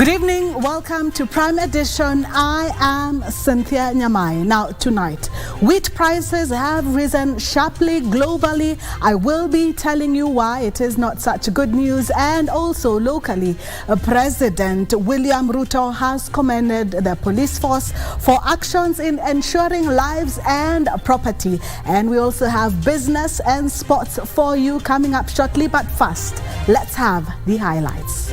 Good evening, welcome to Prime Edition. I am Cynthia Nyamai. Now tonight, wheat prices have risen sharply globally. I will be telling you why it is not such good news, and also locally, President William Ruto has commended the police force for actions in ensuring lives and property. And we also have business and sports for you coming up shortly, but first, let's have the highlights.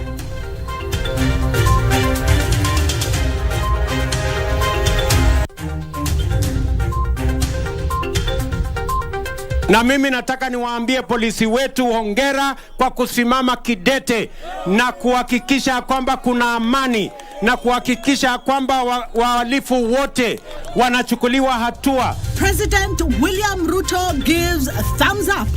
Na mimi nataka niwaambie polisi wetu hongera kwa kusimama kidete na kuhakikisha kwamba kuna amani na kuhakikisha kwamba wahalifu wote wanachukuliwa hatua. President William Ruto gives a thumbs up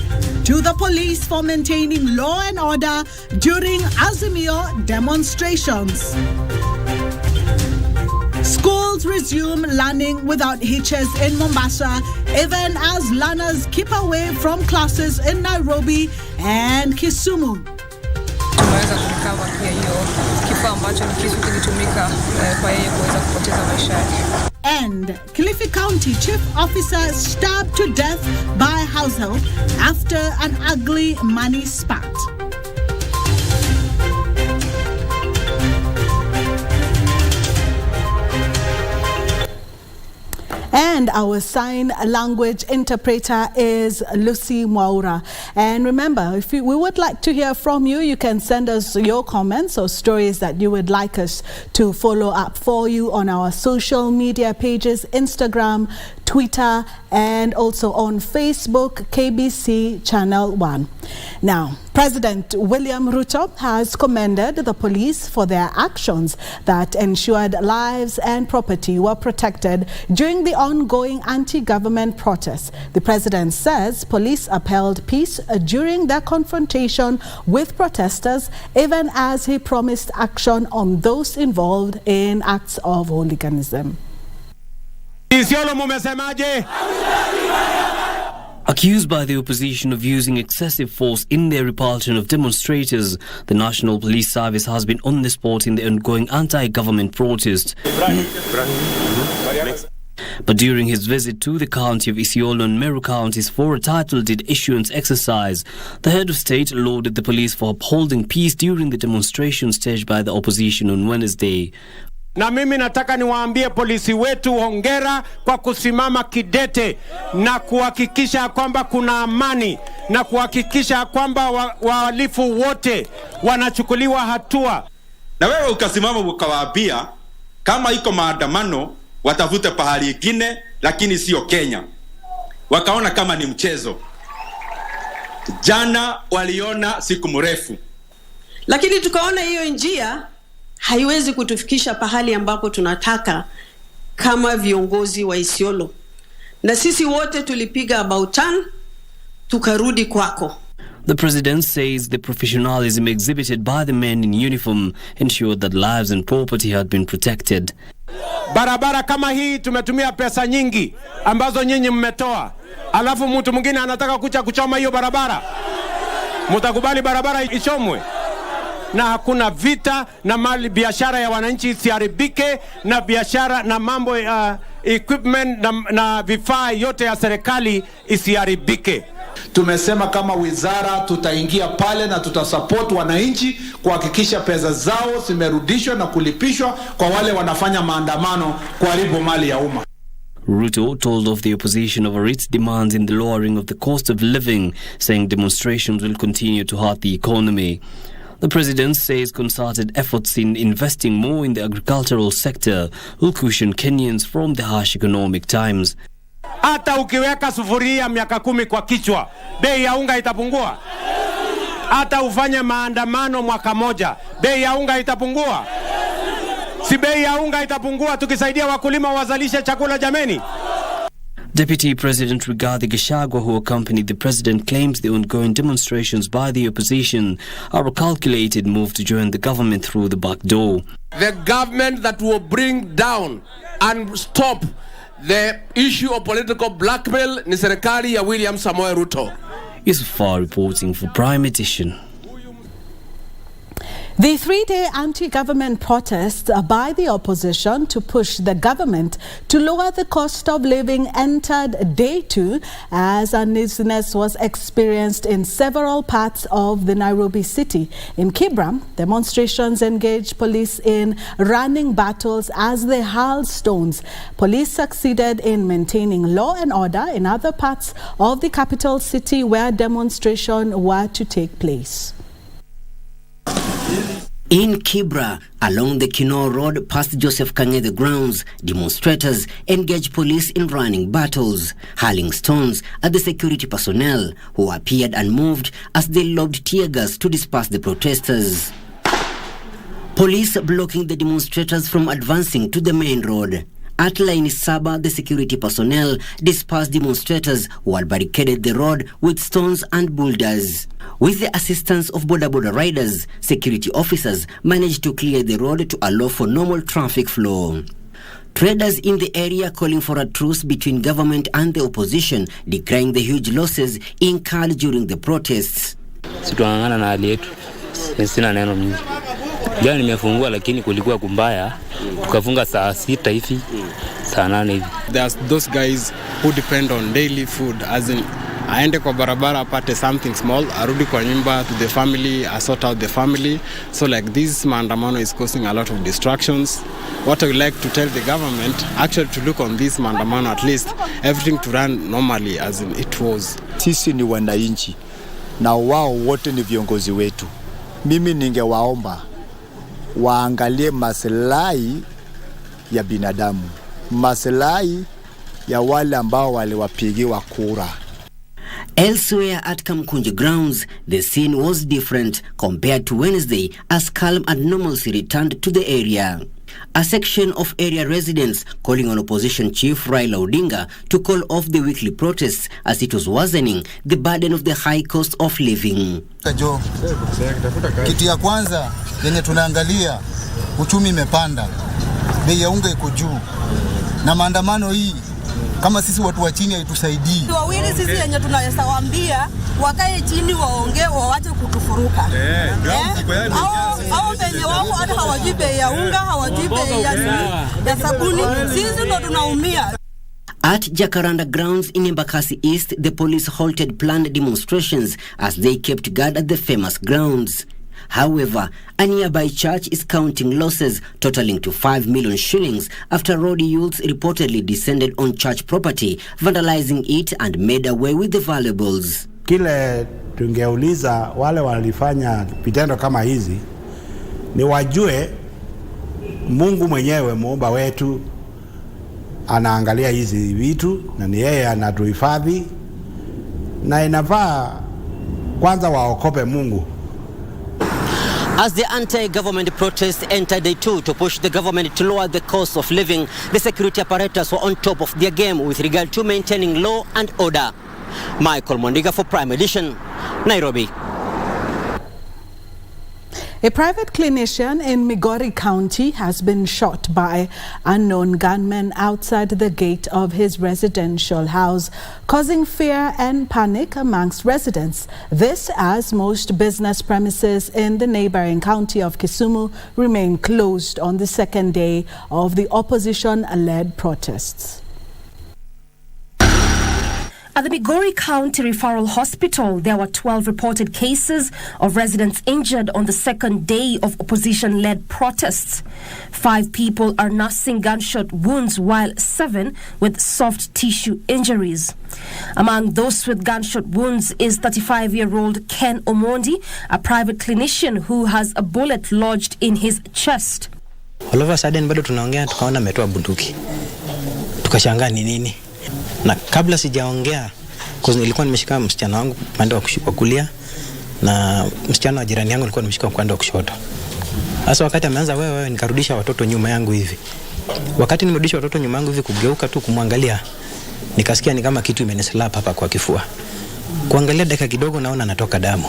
to the police for maintaining law and order during Azimio demonstrations. Schools resume learning without hitches in Mombasa, even as learners keep away from classes in Nairobi and Kisumu. Tumeweza kucover pia hiyo kifaa ambacho ni kisu kilitumika kwa yeye kuweza kupoteza maisha yake. And Kilifi County Chief Officer stabbed to death by household after an ugly money spat. And our sign language interpreter is Lucy Mwaura. And remember, if we would like to hear from you, you can send us your comments or stories that you would like us to follow up for you on our social media pages, Instagram, Twitter, and also on Facebook, KBC Channel 1. Now, President William Ruto has commended the police for their actions that ensured lives and property were protected during the ongoing anti-government protests. The president says police upheld peace during their confrontation with protesters, even as he promised action on those involved in acts of hooliganism. Accused by the opposition of using excessive force in their repulsion of demonstrators, the National Police Service has been on the spot in the ongoing anti-government protest. But during his visit to the county of Isiolo and Meru counties for a title deed issuance exercise, the head of state lauded the police for upholding peace during the demonstration staged by the opposition on Wednesday. Na mimi nataka niwaambie polisi wetu hongera kwa kusimama kidete na kuhakikisha kwamba kuna amani na kuhakikisha kwamba wahalifu wote wanachukuliwa hatua. Na wewe ukasimama ukawaambia kama iko maandamano watafute pahali ingine, lakini sio Kenya. Wakaona kama ni mchezo. Jana waliona siku mrefu, lakini tukaona hiyo njia haiwezi kutufikisha pahali ambapo tunataka kama viongozi wa Isiolo. Na sisi wote tulipiga about turn, tukarudi kwako. The president says the professionalism exhibited by the men in uniform ensured that lives and property had been protected. Barabara kama hii tumetumia pesa nyingi ambazo nyinyi mmetoa. Alafu mtu mwingine anataka kucha kuchoma hiyo barabara. Mtakubali barabara ichomwe? Na hakuna vita na mali biashara ya wananchi isiharibike, na biashara na mambo equipment na vifaa yote ya serikali isiharibike. Tumesema kama wizara tutaingia pale na tutasupport wananchi kuhakikisha pesa zao zimerudishwa na kulipishwa kwa wale wanafanya maandamano kuharibu mali ya umma. Ruto told of the opposition over its demands in the lowering of the cost of living, saying demonstrations will continue to hurt the economy. The president says concerted efforts in investing more in the agricultural sector will cushion Kenyans from the harsh economic times. Hata ukiweka sufuria miaka 10 kwa kichwa, bei ya unga itapungua? Hata ufanye maandamano mwaka moja, bei ya unga itapungua? Si bei ya unga itapungua tukisaidia wakulima wazalishe chakula jameni? Deputy President Rigathi Gachagua, who accompanied the president, claims the ongoing demonstrations by the opposition are a calculated move to join the government through the back door. The government that will bring down and stop the issue of political blackmail ni serikali ya William Samoei Ruto. Yusuf reporting for Prime Edition. The three-day anti-government protests by the opposition to push the government to lower the cost of living entered day 2 as uneasiness was experienced in several parts of the Nairobi city. In Kibra, demonstrations engaged police in running battles as they hurled stones. Police succeeded in maintaining law and order in other parts of the capital city where demonstrations were to take place. In Kibra, along the Kino Road past Joseph Kang'ethe grounds, demonstrators engaged police in running battles, hurling stones at the security personnel who appeared unmoved as they lobbed tear gas to disperse the protesters. Police blocking the demonstrators from advancing to the main road. At Laini Saba, the security personnel dispersed demonstrators who had barricaded the road with stones and boulders. With the assistance of boda riders, security officers managed to clear the road to allow for normal traffic flow. Traders in the area calling for a truce between government and the opposition, decrying the huge losses incurred during the protests. Situangana na hali yetu. Sina neno mingi. Jana nimefungua lakini kulikuwa kumbaya. Tukafunga saa 6 hivi. Saa 8 hivi. There's those guys who depend on daily food, as in aende kwa barabara apate something small, arudi kwa nyumba to the family, sort out the family. So like this maandamano is causing a lot of distractions. What I would like to tell the government, actually to look on this maandamano, at least everything to run normally as in it was. Sisi ni wananchi na wao wote ni viongozi wetu. Mimi ningewaomba waangalie maslahi ya binadamu, maslahi ya wale ambao waliwapigiwa kura. Elsewhere at Kamkunji grounds, the scene was different compared to Wednesday as calm and normalcy returned to the area. A section of area residents calling on opposition chief Raila Odinga to call off the weekly protests as it was worsening the burden of the high cost of living. Kitu ya kwanza yenye tunaangalia, uchumi imepanda, bei ya unga iko juu, na maandamano hii kama sisi watu wa chini haitusaidii. Wawili sisi yenye tunaweza waambia wakae chini waongee, waache kutufuruka. Hao wenye wao hata hawajui bei ya unga, hawajui bei ya sabuni, sisi ndo tunaumia. At Jacaranda grounds in Embakasi East, the police halted planned demonstrations as they kept guard at the famous grounds. However, a nearby church is counting losses totaling to 5 million shillings after rowdy youths reportedly descended on church property, vandalizing it and made away with the valuables. Kile tungeuliza wale walifanya vitendo kama hizi ni wajue Mungu mwenyewe muumba wetu anaangalia hizi vitu na ni yeye anatuhifadhi, na inafaa kwanza waokope Mungu. As the anti-government protests entered day 2 to push the government to lower the cost of living, the security apparatus were on top of their game with regard to maintaining law and order. Michael Mondiga for Prime Edition, Nairobi. A private clinician in Migori County has been shot by unknown gunmen outside the gate of his residential house, causing fear and panic amongst residents. This as most business premises in the neighboring county of Kisumu remain closed on the second day of the opposition-led protests. At the Migori County Referral Hospital, there were 12 reported cases of residents injured on the second day of opposition-led protests. 5 people are nursing gunshot wounds, while 7 with soft tissue injuries. Among those with gunshot wounds is 35-year-old Ken Omondi, a private clinician who has a bullet lodged in his chest. All of a sudden, bado tunaongea tukaona ametoa bunduki. Tukashangaa ni nini? Na kabla sijaongea, kwa nilikuwa nimeshika msichana wangu upande wa kulia na msichana wa jirani yangu alikuwa nimeshika upande wa kushoto. Sasa wakati ameanza wewe nikarudisha watoto nyuma yangu hivi. Wakati nimerudisha watoto nyuma yangu hivi kugeuka tu kumwangalia, nikasikia ni kama kitu imenislap hapa kwa kifua. Kuangalia dakika kidogo naona natoka damu.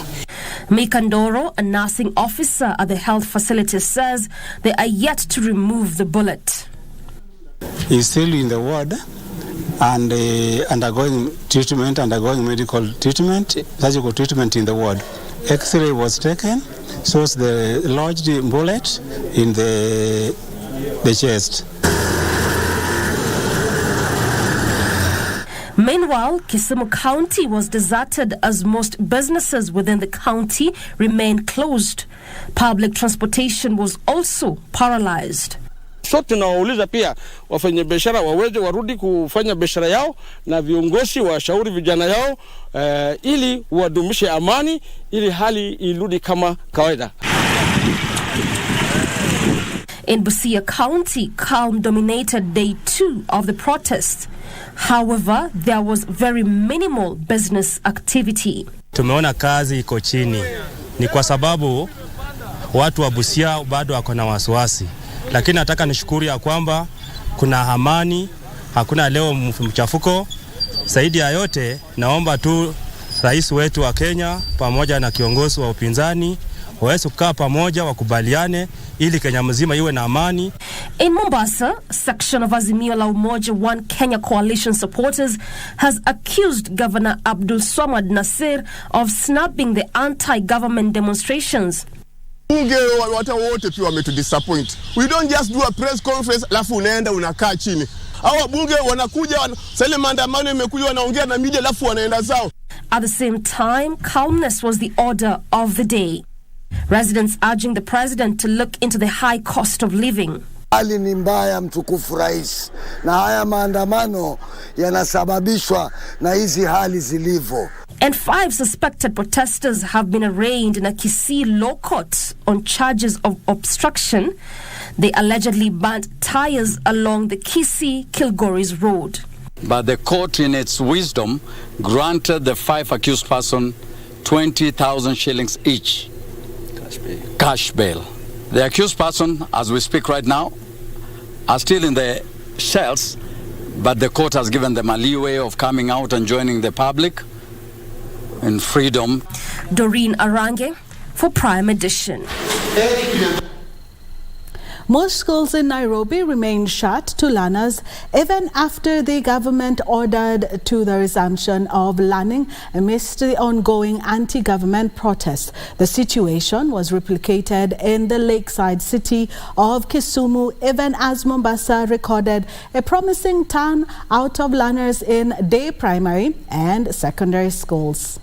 Mika Ndoro, a nursing officer at the health facility, says they are yet to remove the bullet. He's still in the ward and undergoing medical treatment, surgical treatment in the ward. X-ray was taken, shows the lodged bullet in the chest. Meanwhile, Kisumu County was deserted as most businesses within the county remained closed. Public transportation was also paralyzed. So tunawauliza pia wafanya biashara waweze warudi kufanya biashara yao na viongozi washauri vijana yao ili wadumishe amani ili hali irudi kama kawaida. In Busia County, calm dominated day 2 of the protests. However, there was very minimal business activity. Tumeona kazi iko chini. Ni kwa sababu watu wa Busia bado wako na wasiwasi. Lakini nataka nishukuru ya kwamba kuna amani, hakuna leo mchafuko. Zaidi ya yote, naomba tu rais wetu wa Kenya pamoja na kiongozi wa upinzani waweze kukaa pamoja wakubaliane ili Kenya mzima iwe na amani. In Mombasa, a section of Azimio la Umoja One Kenya coalition supporters has accused Governor Abdul Swamad Nasir of snubbing the anti-government demonstrations. Bunge watu wote pia wametudisappoint. We don't just do a press conference alafu unaenda unakaa chini. Hawa bunge wanakuja sale maandamano imekuja wanaongea na media alafu wanaenda zao. At the same time, calmness was the order of the day. Residents urging the president to look into the high cost of living. Hali ni mbaya mtukufu rais, na haya maandamano yanasababishwa na hizi hali zilivyo. And 5 suspected protesters have been arraigned in a Kisii law court on charges of obstruction. They allegedly burnt tires along the Kisii-Kilgoris road. But the court, in its wisdom, granted the 5 accused persons 20,000 shillings each. Cash bail. The accused person, as we speak right now, are still in the cells, but the court has given them a leeway of coming out and joining the public in freedom. Doreen Arange for Prime Edition. Most schools in Nairobi remain shut to learners even after the government ordered to the resumption of learning amidst the ongoing anti-government protests. The situation was replicated in the lakeside city of Kisumu even as Mombasa recorded a promising turn out of learners in day primary and secondary schools.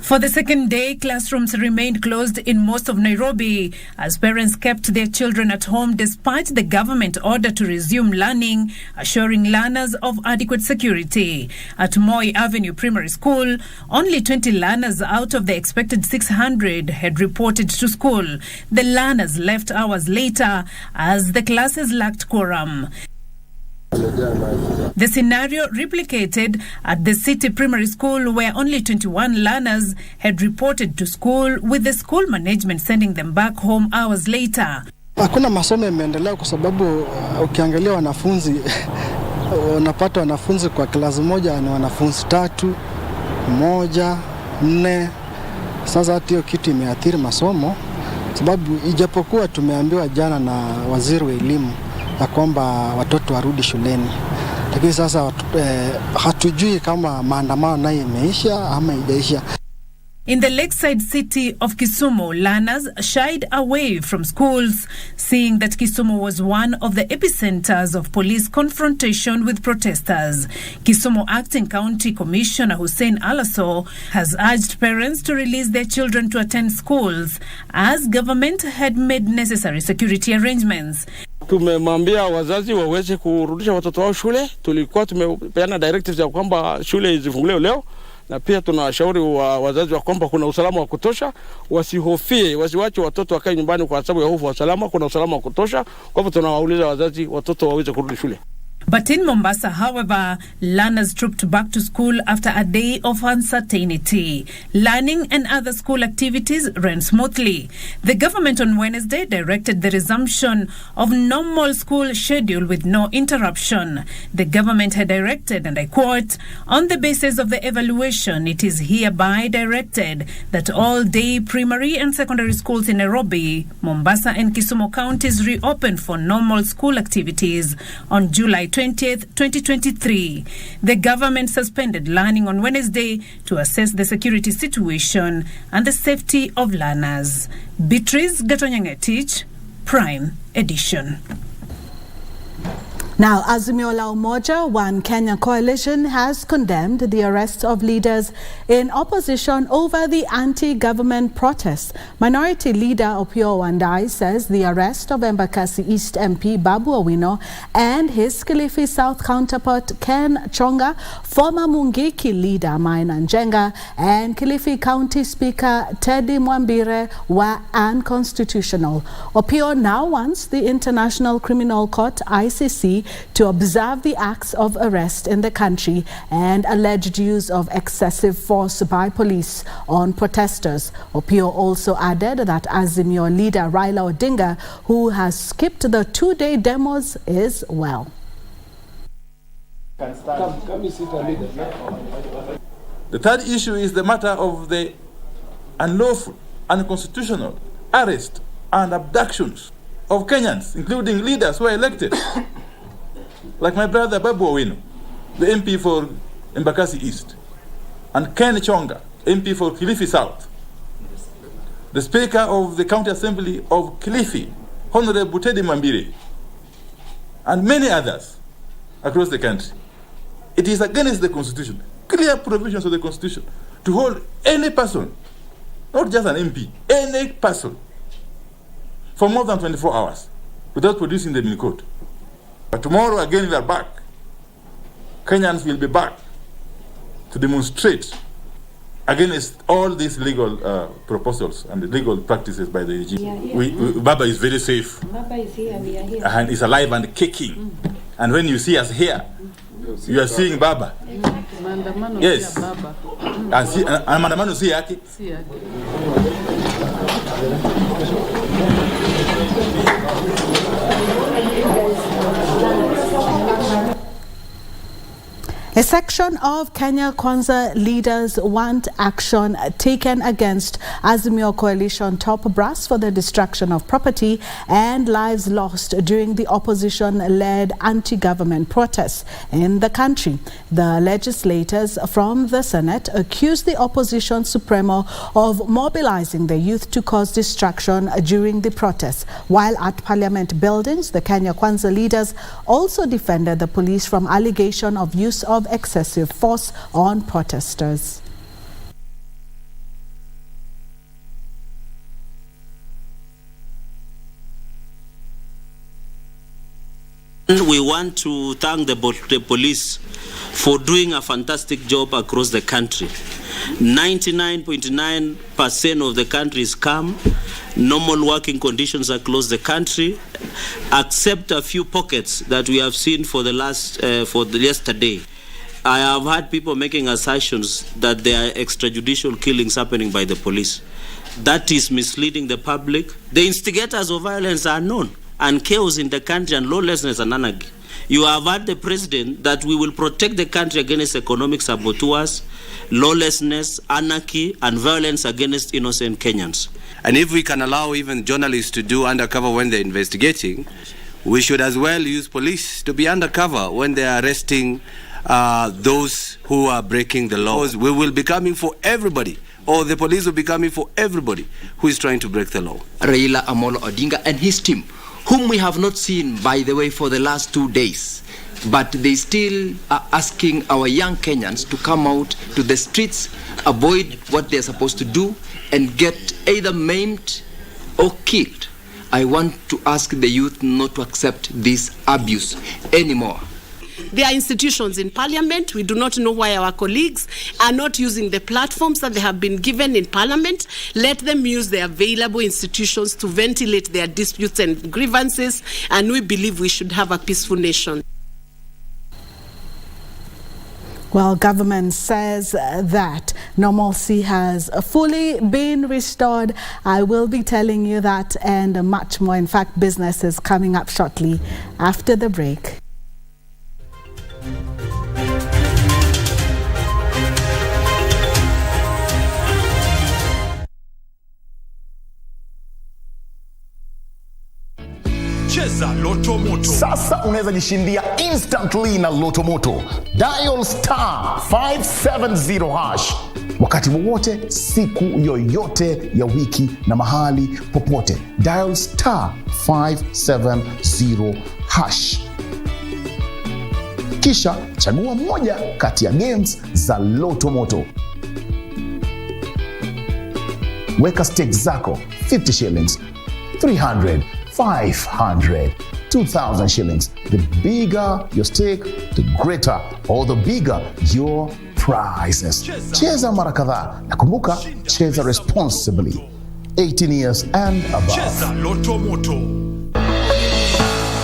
For the second day, classrooms remained closed in most of Nairobi as parents kept their children at home despite the government order to resume learning, assuring learners of adequate security. At Moi Avenue Primary School, only 20 learners out of the expected 600 had reported to school. The learners left hours later as the classes lacked quorum. The scenario replicated at the City Primary School where only 21 learners had reported to school, with the school management sending them back home hours later. Hakuna masomo yameendelea kwa sababu ukiangalia wanafunzi unapata wanafunzi kwa klasi moja ni wanafunzi 3, 1, 4. Sasa hata hiyo kitu imeathiri masomo sababu ijapokuwa tumeambiwa jana na waziri wa elimu ya kwamba watoto warudi shuleni. Lakini sasa hatujui kama maandamano nayo imeisha ama haijaisha. In the lakeside city of Kisumu, learners shied away from schools, seeing that Kisumu was one of the epicenters of police confrontation with protesters. Kisumu Acting County Commissioner Hussein Alaso has urged parents to release their children to attend schools as government had made necessary security arrangements. Tumemwambia wazazi waweze kurudisha watoto wao shule. Tulikuwa tumepeana directives ya kwamba shule zifunguliwe leo, na pia tunawashauri wazazi wa kwamba kuna usalama wa kutosha, wasihofie, wasiwache watoto wakae nyumbani kwa sababu ya hofu wa usalama. Kuna usalama wa kutosha, kwa hivyo tunawauliza wazazi watoto waweze kurudi shule. But in Mombasa, however, learners trooped back to school after a day of uncertainty. Learning and other school activities ran smoothly. The government on Wednesday directed the resumption of normal school schedule with no interruption. The government had directed, and I quote, "On the basis of the evaluation, it is hereby directed that all day primary and secondary schools in Nairobi, Mombasa and Kisumu counties reopen for normal school activities on July 20th, 2023. The government suspended learning on Wednesday to assess the security situation and the safety of learners. Beatrice Gatonyangetich, Prime Edition. Now, Azimio la Umoja, One Kenya coalition has condemned the arrest of leaders in opposition over the anti-government protests. Minority Leader Opiyo Wandayi says the arrest of Embakasi East MP Babu Owino and his Kilifi South counterpart Ken Chonga, former Mungiki leader Maina Njenga, and Kilifi County Speaker Teddy Mwambire were unconstitutional. Opiyo now wants the International Criminal Court, ICC, to observe the acts of arrest in the country and alleged use of excessive force by police on protesters. Opiyo also added that Azimio leader Raila Odinga, who has skipped the 2-day demos, is well. The third issue is the matter of the unlawful, unconstitutional arrest and abductions of Kenyans, including leaders who are elected. Like my brother Babu Owino, the MP for Embakasi East, and Ken Chonga, MP for Kilifi South, the Speaker of the County Assembly of Kilifi, Honorable Teddy Mwambire, and many others across the country. It is against the Constitution, clear provisions of the Constitution, to hold any person, not just an MP, any person, for more than 24 hours without producing them in court. But tomorrow again we are back. Kenyans will be back to demonstrate against all these legal proposals and the legal practices by the regime. Baba is very safe. Baba is here, we are here. And is alive and kicking. And when you see us here, you are seeing Baba. Yes. And Mandamano si yake. A section of Kenya Kwanza leaders want action taken against Azimio coalition top brass for the destruction of property and lives lost during the opposition-led anti-government protests in the country. The legislators from the Senate accused the opposition supremo of mobilizing the youth to cause destruction during the protests. While at parliament buildings, the Kenya Kwanza leaders also defended the police from allegation of use of excessive force on protesters. We want to thank the police for doing a fantastic job across the country. 99.9% of the country is calm. Normal working conditions across the country, except a few pockets that we have seen for the yesterday. I have had people making assertions that there are extrajudicial killings happening by the police. That is misleading the public. The instigators of violence are known, and chaos in the country and lawlessness and anarchy. You have heard the president that we will protect the country against economic saboteurs, lawlessness, anarchy, and violence against innocent Kenyans. And if we can allow even journalists to do undercover when they're investigating, we should as well use police to be undercover when they're arresting those who are breaking the laws. We will be coming for everybody, or the police will be coming for everybody who is trying to break the law. Raila Amolo Odinga and his team, whom we have not seen, by the way, for the last 2 days, but they still are asking our young Kenyans to come out to the streets, avoid what they're supposed to do, and get either maimed or killed. I want to ask the youth not to accept this abuse anymore. There are institutions in parliament. We do not know why our colleagues are not using the platforms that they have been given in parliament. Let them use the available institutions to ventilate their disputes and grievances, and we believe we should have a peaceful nation. Well, government says that normalcy has fully been restored. I will be telling you that and much more. In fact, business is coming up shortly after the break. Cheza Cheza Loto Moto. Sasa unaweza jishindia instantly na Loto Moto. Dial star 570 hash. Wakati wowote, siku yoyote ya wiki na mahali popote. Dial star 570 hash. Kisha chagua moja kati ya games za Loto Moto. Weka stakes zako 50 shillings, 300, 500, 2,000 shillings. The bigger your stake, the greater or the bigger your prizes. Cheza mara kadhaa na kumbuka, cheza responsibly. 18 years and above. Cheza Loto Moto.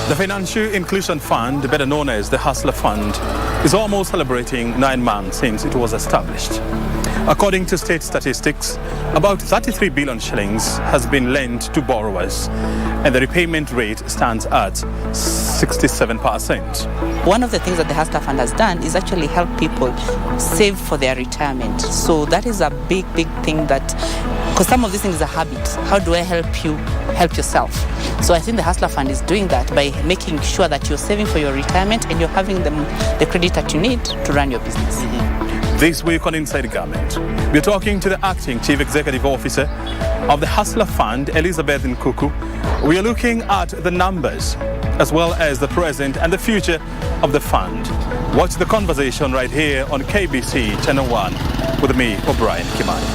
The Financial Inclusion Fund, better known as the Hustler Fund, is almost celebrating 9 months since it was established. According to state statistics, about 33 billion shillings has been lent to borrowers, and the repayment rate stands at 67%. One of the things that the Hustler Fund has done is actually help people save for their retirement. So that is a big thing, that because some of these things are habits. How do I help you help yourself? So I think the Hustler Fund is doing that by making sure that you're saving for your retirement and you're having the credit that you need to run your business. This week on Inside Government, we're talking to the Acting Chief Executive Officer of the Hustler Fund, Elizabeth Nkuku. We are looking at the numbers as well as the present and the future of the fund. Watch the conversation right here on KBC Channel 1 with me, O'Brien Kimani.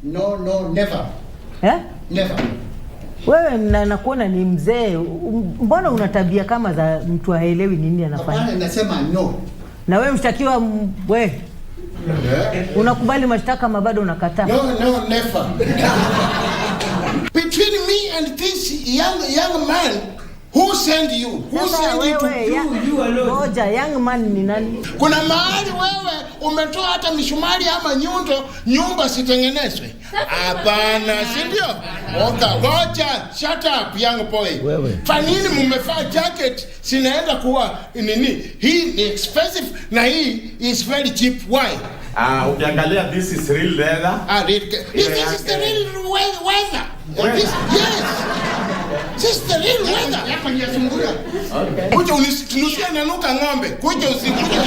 No, never. Eh? Never. Wewe nakuona ni mzee. Mbona una tabia kama za mtu haelewi nini anafanya? Hapana, nasema no. Na wewe mshtakiwa wewe. Unakubali mashtaka ama bado unakataa? No, never. Between me and this young man, who sent you? Who sent you to do you alone? Ngoja, young man ni nani? Kuna mahali wewe umetoa hata mishumari ama nyundo, nyumba sitengenezwe. Hapana, si ndio? Ngoja, shut up young boy. Wewe. Kwa nini mmevaa jacket sinaenda kuwa nini? Hii ni expensive na hii is very cheap. Why? Ukiangalia, this is real leather. This is the real weather. Yes. This is the real weather. Okay. Kuja unusia nanuka ng'ombe. Kuja usikuje.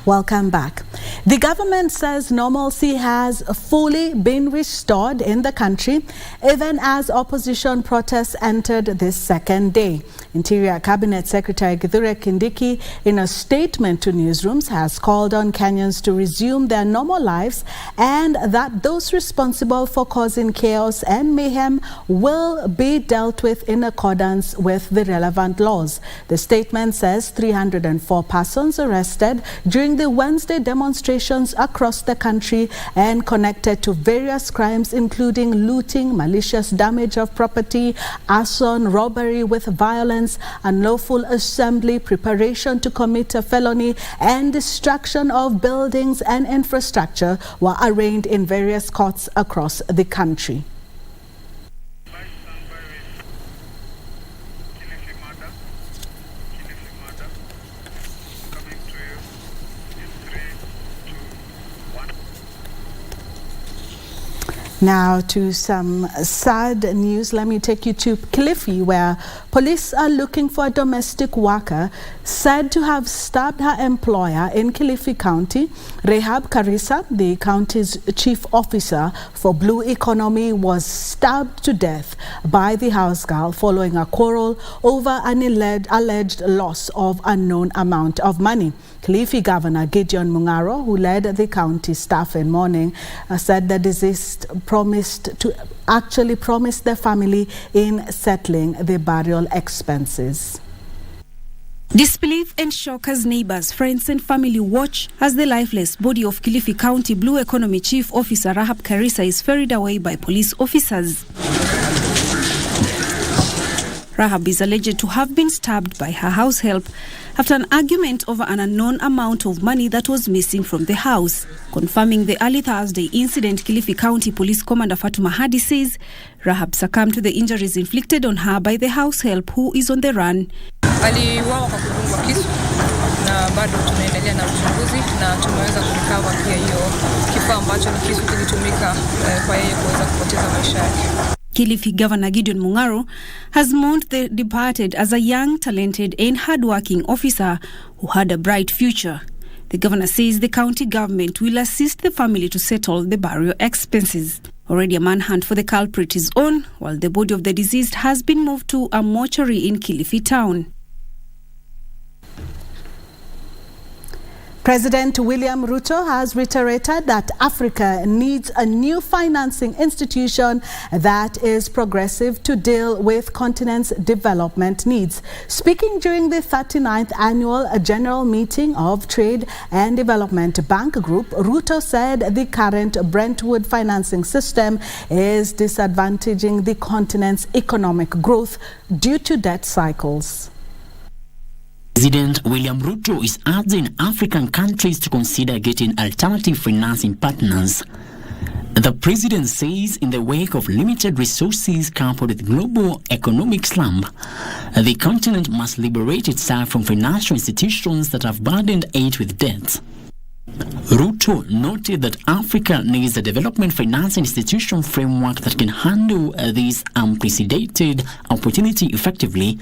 Welcome back. The government says normalcy has fully been restored in the country, even as opposition protests entered this second day. Interior Cabinet Secretary Kithure Kindiki, in a statement to newsrooms, has called on Kenyans to resume their normal lives and that those responsible for causing chaos and mayhem will be dealt with in accordance with the relevant laws. The statement says 304 persons arrested during the Wednesday demonstrations across the country and connected to various crimes including looting, malicious damage of property, arson, robbery with violence, unlawful assembly, preparation to commit a felony, and destruction of buildings and infrastructure were arraigned in various courts across the country. Now to some sad news. Let me take you to Kilifi, where police are looking for a domestic worker said to have stabbed her employer in Kilifi County. Rehab Karisa, the county's chief officer for Blue Economy, was stabbed to death by the house girl following a quarrel over an alleged loss of unknown amount of money. Kilifi Governor Gideon Mungaro, who led the county staff in mourning, said the deceased promised the family in settling the burial expenses. Disbelief and shock as neighbors, friends and family watch as the lifeless body of Kilifi County Blue Economy Chief Officer Rehab Karisa is ferried away by police officers. Rahab is alleged to have been stabbed by her house help after an argument over an unknown amount of money that was missing from the house. Confirming the early Thursday incident, Kilifi County Police Commander Fatuma Hadi says Rahab succumbed to the injuries inflicted on her by the house help, who is on the run. Aliuawa kwa kudungwa kisu na bado tunaendelea na uchunguzi na tumeweza kurecover pia hiyo kifaa ambacho ni kisu kilitumika kwa yeye kuweza kupoteza maisha yake. Kilifi Governor Gideon Mungaro has mourned the departed as a young, talented and hard-working officer who had a bright future. The governor says the county government will assist the family to settle the burial expenses. Already a manhunt for the culprit is on, while the body of the deceased has been moved to a mortuary in Kilifi town. President William Ruto has reiterated that Africa needs a new financing institution that is progressive to deal with continent's development needs. Speaking during the 39th annual general meeting of Trade and Development Bank Group, Ruto said the current Brentwood financing system is disadvantaging the continent's economic growth due to debt cycles. President William Ruto is urging African countries to consider getting alternative financing partners. The president says in the wake of limited resources coupled with global economic slump, the continent must liberate itself from financial institutions that have burdened it with debt. Ruto noted that Africa needs a development financing institution framework that can handle this unprecedented opportunity effectively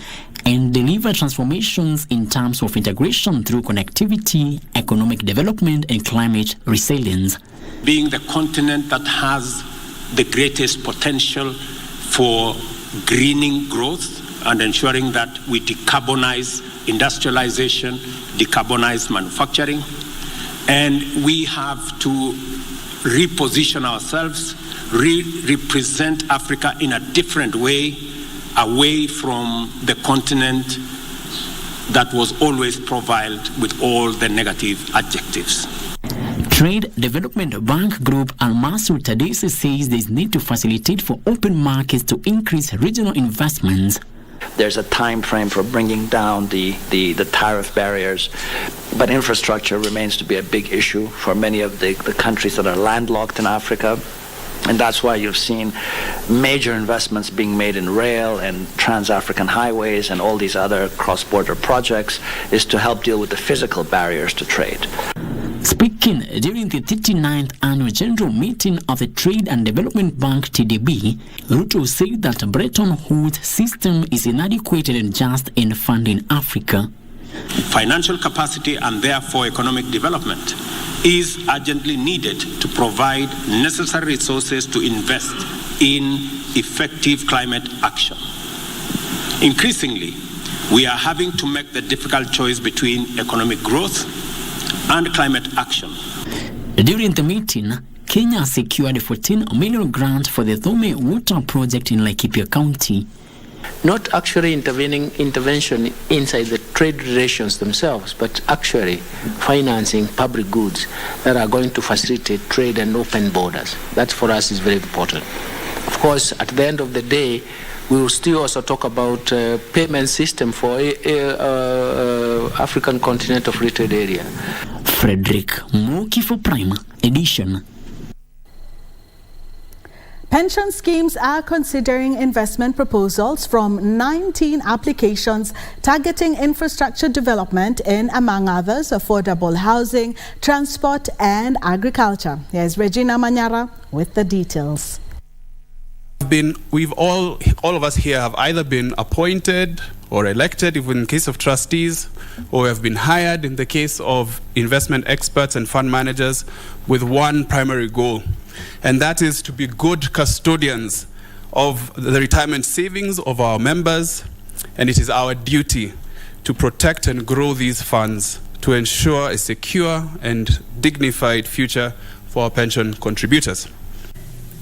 and deliver transformations in terms of integration through connectivity, economic development, and climate resilience. Being the continent that has the greatest potential for greening growth and ensuring that we decarbonize industrialization, decarbonize manufacturing, and we have to reposition ourselves, represent Africa in a different way, away from the continent that was always profiled with all the negative adjectives. Trade Development Bank Group Almasu Tadese says there is need to facilitate for open markets to increase regional investments. There's a time frame for bringing down the tariff barriers, but infrastructure remains to be a big issue for many of the countries that are landlocked in Africa. And that's why you've seen major investments being made in rail and trans-African highways and all these other cross-border projects, is to help deal with the physical barriers to trade. Speaking during the 39th annual general meeting of the Trade and Development Bank TDB, Ruto said that Bretton Woods system is inadequate and just in funding Africa. Financial capacity and therefore economic development is urgently needed to provide necessary resources to invest in effective climate action. Increasingly, we are having to make the difficult choice between economic growth and climate action. During the meeting, Kenya secured a 14 million grant for the Thome water project in Laikipia County. Not actually intervention inside the trade relations themselves, but actually financing public goods that are going to facilitate trade and open borders. That for us is very important. Of course, at the end of the day, we will still also talk about payment system for African Continental Free Trade Area. Frederick Moki for Prime Edition. Pension schemes are considering investment proposals from 19 applications targeting infrastructure development in, among others, affordable housing, transport and agriculture. Here's Regina Manyara with the details. We've all of us here have either been appointed or elected, even in case of trustees, or have been hired in the case of investment experts and fund managers with one primary goal, and that is to be good custodians of the retirement savings of our members, and it is our duty to protect and grow these funds to ensure a secure and dignified future for our pension contributors.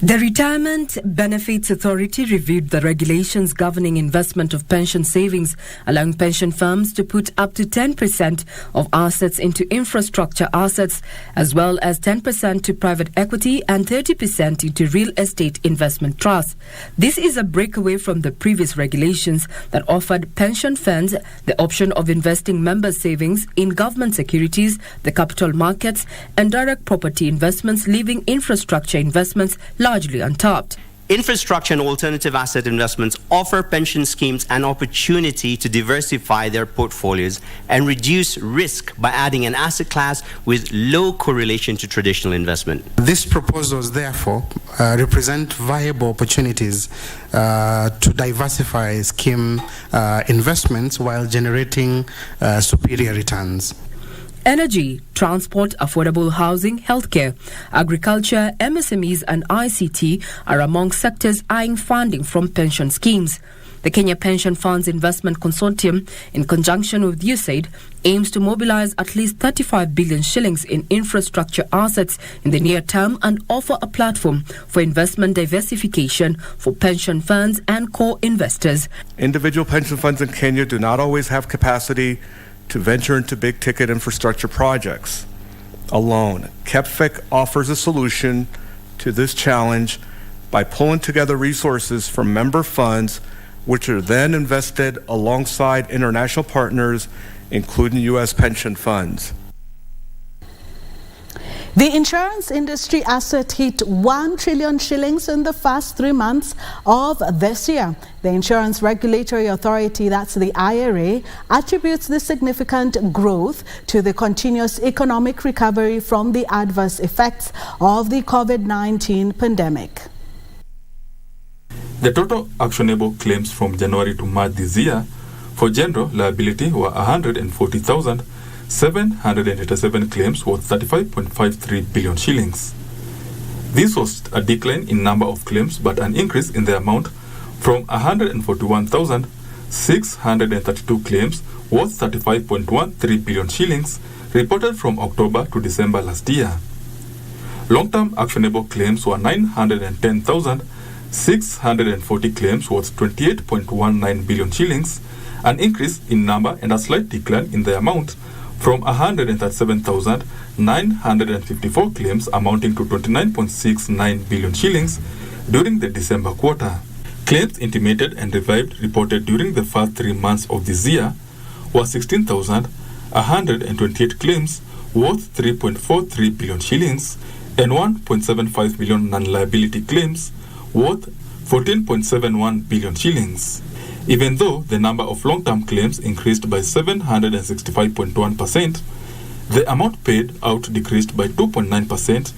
The Retirement Benefits Authority reviewed the regulations governing investment of pension savings, allowing pension firms to put up to 10% of assets into infrastructure assets, as well as 10% to private equity and 30% into real estate investment trusts. This is a breakaway from the previous regulations that offered pension funds the option of investing member savings in government securities, the capital markets, and direct property investments, leaving infrastructure investments largely untapped. Infrastructure and alternative asset investments offer pension schemes an opportunity to diversify their portfolios and reduce risk by adding an asset class with low correlation to traditional investment. These proposals, therefore, represent viable opportunities to diversify scheme investments while generating superior returns. Energy, transport, affordable housing, healthcare, agriculture, MSMEs and ICT are among sectors eyeing funding from pension schemes. The Kenya Pension Funds Investment Consortium, in conjunction with USAID, aims to mobilize at least 35 billion shillings in infrastructure assets in the near term and offer a platform for investment diversification for pension funds and core investors. Individual pension funds in Kenya do not always have capacity to venture into big-ticket infrastructure projects alone. KEPFIC offers a solution to this challenge by pulling together resources from member funds, which are then invested alongside international partners, including U.S. pension funds. The insurance industry asset hit 1 trillion shillings in the first 3 months of this year. The Insurance Regulatory Authority, that's the IRA, attributes the significant growth to the continuous economic recovery from the adverse effects of the COVID-19 pandemic. The total actionable claims from January to March this year for general liability were 140,787 claims worth 35.53 billion shillings. This was a decline in number of claims but an increase in the amount from 141,632 claims worth 35.13 billion shillings reported from October to December last year. Long-term actionable claims were 910,640 claims worth 28.19 billion shillings, an increase in number and a slight decline in the amount from 137,954 claims amounting to 29.69 billion shillings during the December quarter. Claims intimated and revived reported during the first 3 months of this year were 16,128 claims worth 3.43 billion shillings and 1.75 billion non-liability claims worth 14.71 billion shillings. Even though the number of long-term claims increased by 765.1%, the amount paid out decreased by 2.9%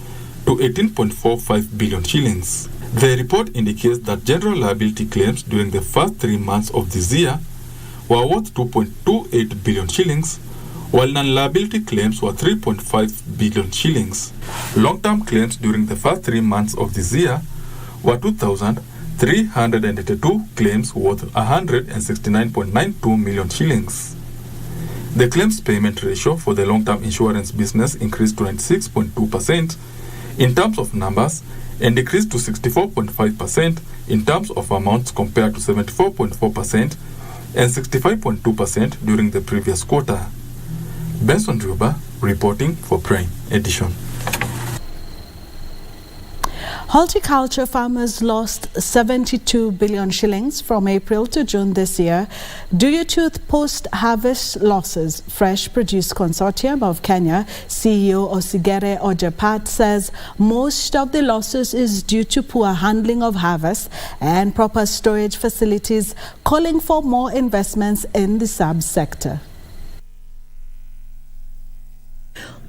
to 18.45 billion shillings. The report indicates that general liability claims during the first 3 months of this year were worth 2.28 billion shillings, while non-liability claims were 3.5 billion shillings. Long-term claims during the first 3 months of this year were 2,382 claims worth 169.92 million shillings. The claims payment ratio for the long-term insurance business increased to 96.2% in terms of numbers and decreased to 64.5% in terms of amounts compared to 74.4% and 65.2% during the previous quarter. Benson Druba reporting for Prime Edition. Horticulture farmers lost 72 billion shillings from April to June this year due to post-harvest losses. Fresh Produce Consortium of Kenya CEO Osigere Ojepat says most of the losses is due to poor handling of harvest and proper storage facilities, calling for more investments in the sub-sector.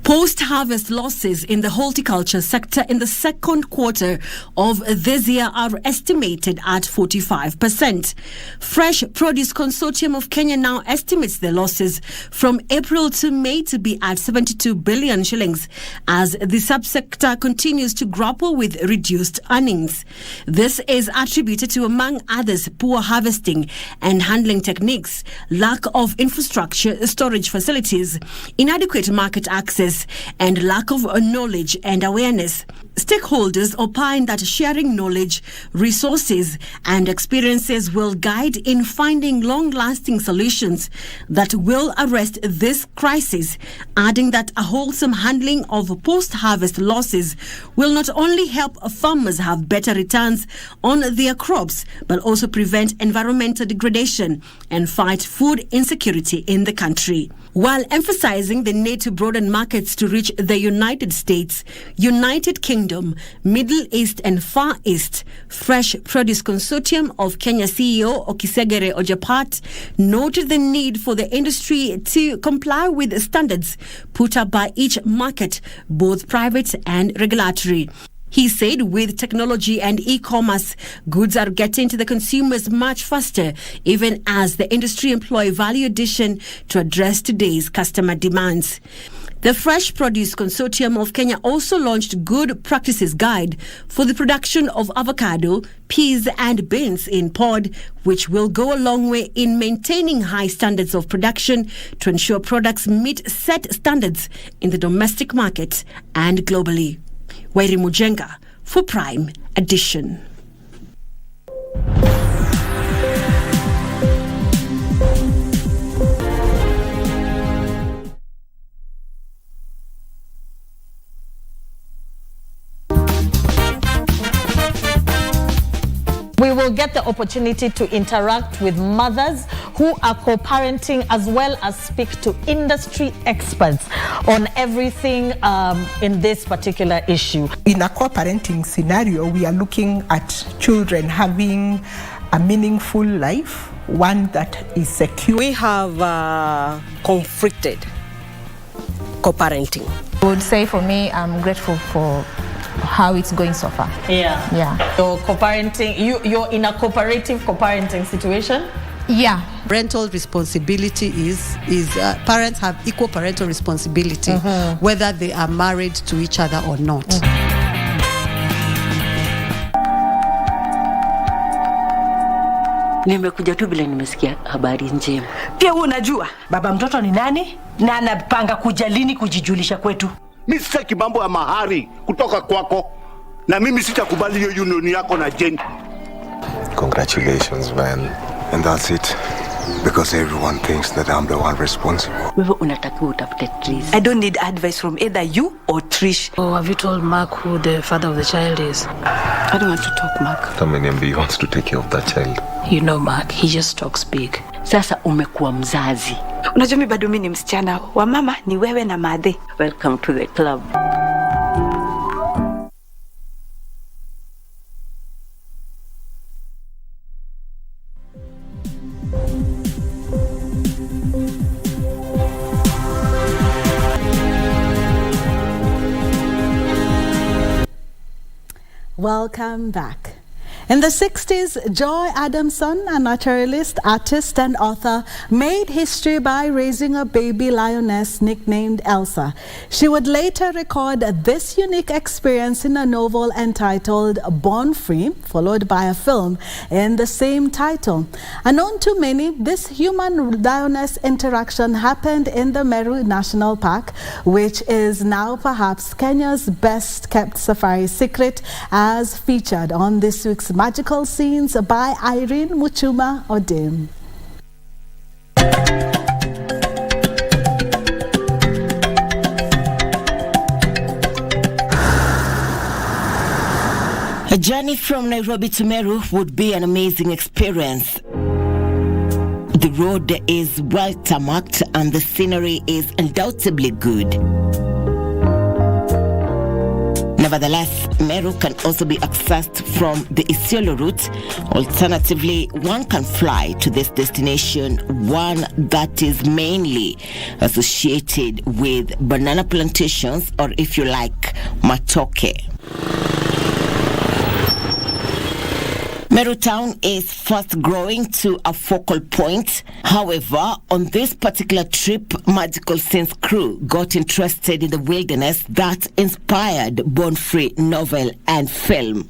Post-harvest losses in the horticulture sector in the second quarter of this year are estimated at 45%. Fresh Produce Consortium of Kenya now estimates the losses from April to May to be at 72 billion shillings as the subsector continues to grapple with reduced earnings. This is attributed to, among others, poor harvesting and handling techniques, lack of infrastructure, storage facilities, inadequate market access, and lack of knowledge and awareness. Stakeholders opine that sharing knowledge, resources, and experiences will guide in finding long-lasting solutions that will arrest this crisis, adding that a wholesome handling of post-harvest losses will not only help farmers have better returns on their crops, but also prevent environmental degradation and fight food insecurity in the country. While emphasizing the need to broaden markets to reach the United States, United Kingdom, Middle East and Far East, Fresh Produce Consortium of Kenya CEO Okisegere Ojapat noted the need for the industry to comply with standards put up by each market, both private and regulatory. He said with technology and e-commerce, goods are getting to the consumers much faster, even as the industry employ value addition to address today's customer demands. The Fresh Produce Consortium of Kenya also launched Good Practices Guide for the production of avocado, peas and beans in pod, which will go a long way in maintaining high standards of production to ensure products meet set standards in the domestic market and globally. Wairi Mujenga for Prime Edition. We will get the opportunity to interact with mothers who are co-parenting, as well as speak to industry experts on everything in this particular issue. In a co-parenting scenario, we are looking at children having a meaningful life, one that is secure. We have conflicted co-parenting. I would say for me, I'm grateful for how it's going so far. Yeah. So co-parenting, you're in a cooperative co-parenting situation? Yeah. Parental responsibility is parents have equal parental responsibility, whether they are married to each other or not. Nimekuja tu bila nimesikia habari njema. Pia wewe unajua baba mtoto ni nani na anapanga kuja lini kujijulisha kwetu. Mimi sitaki mambo ya mahari kutoka kwako, na mimi sitakubali hiyo union yako na Jane. Congratulations, man. And that's it. Because everyone thinks that I'm the one responsible. Wewe unatakiwa utafute Trish. I don't need advice from either you or Trish. Oh, have you told Mark who the father of the child is? I don't want to talk, Mark. How many MB wants to take care of that child? You know, Mark, he just talks big. Sasa umekuwa mzazi. Unajua mimi bado mimi ni msichana. Wa mama ni wewe na Madhe. Welcome to the club. Welcome back. In the 60s, Joy Adamson, a naturalist, artist, and author, made history by raising a baby lioness nicknamed Elsa. She would later record this unique experience in a novel entitled Born Free, followed by a film in the same title. Unknown to many, this human-lioness interaction happened in the Meru National Park, which is now perhaps Kenya's best-kept safari secret, as featured on this week's Magical Scenes by Irene Muchuma Odim. A journey from Nairobi to Meru would be an amazing experience. The road is well tarmacked and the scenery is undoubtedly good. Nevertheless, Meru can also be accessed from the Isiolo route. Alternatively, one can fly to this destination, one that is mainly associated with banana plantations, or if you like, matoke. Meru town is fast growing to a focal point. However, on this particular trip, Magical Scenes crew got interested in the wilderness that inspired Born Free novel and film.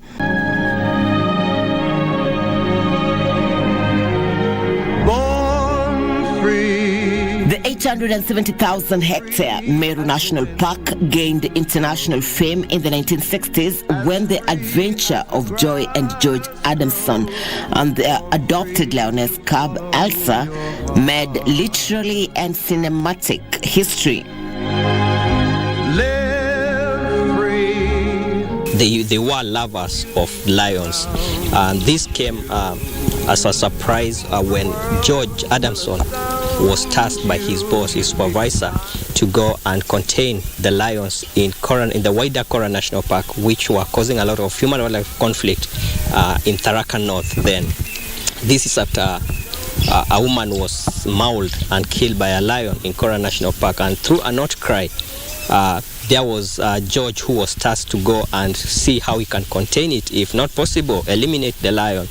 Born Free. The 870,000 hectare Meru National Park gained international fame in the 1960s when the adventure of Joy and George Adamson and their adopted lioness cub Elsa made literary and cinematic history. They were lovers of lions, and this came as a surprise when George Adamson was tasked by his boss, his supervisor, to go and contain the lions in the wider Kora National Park, which were causing a lot of human-wildlife conflict in Tharaka North then. This is after a woman was mauled and killed by a lion in Kora National Park, and through an outcry, there was George who was tasked to go and see how he can contain it, if not possible, eliminate the lion.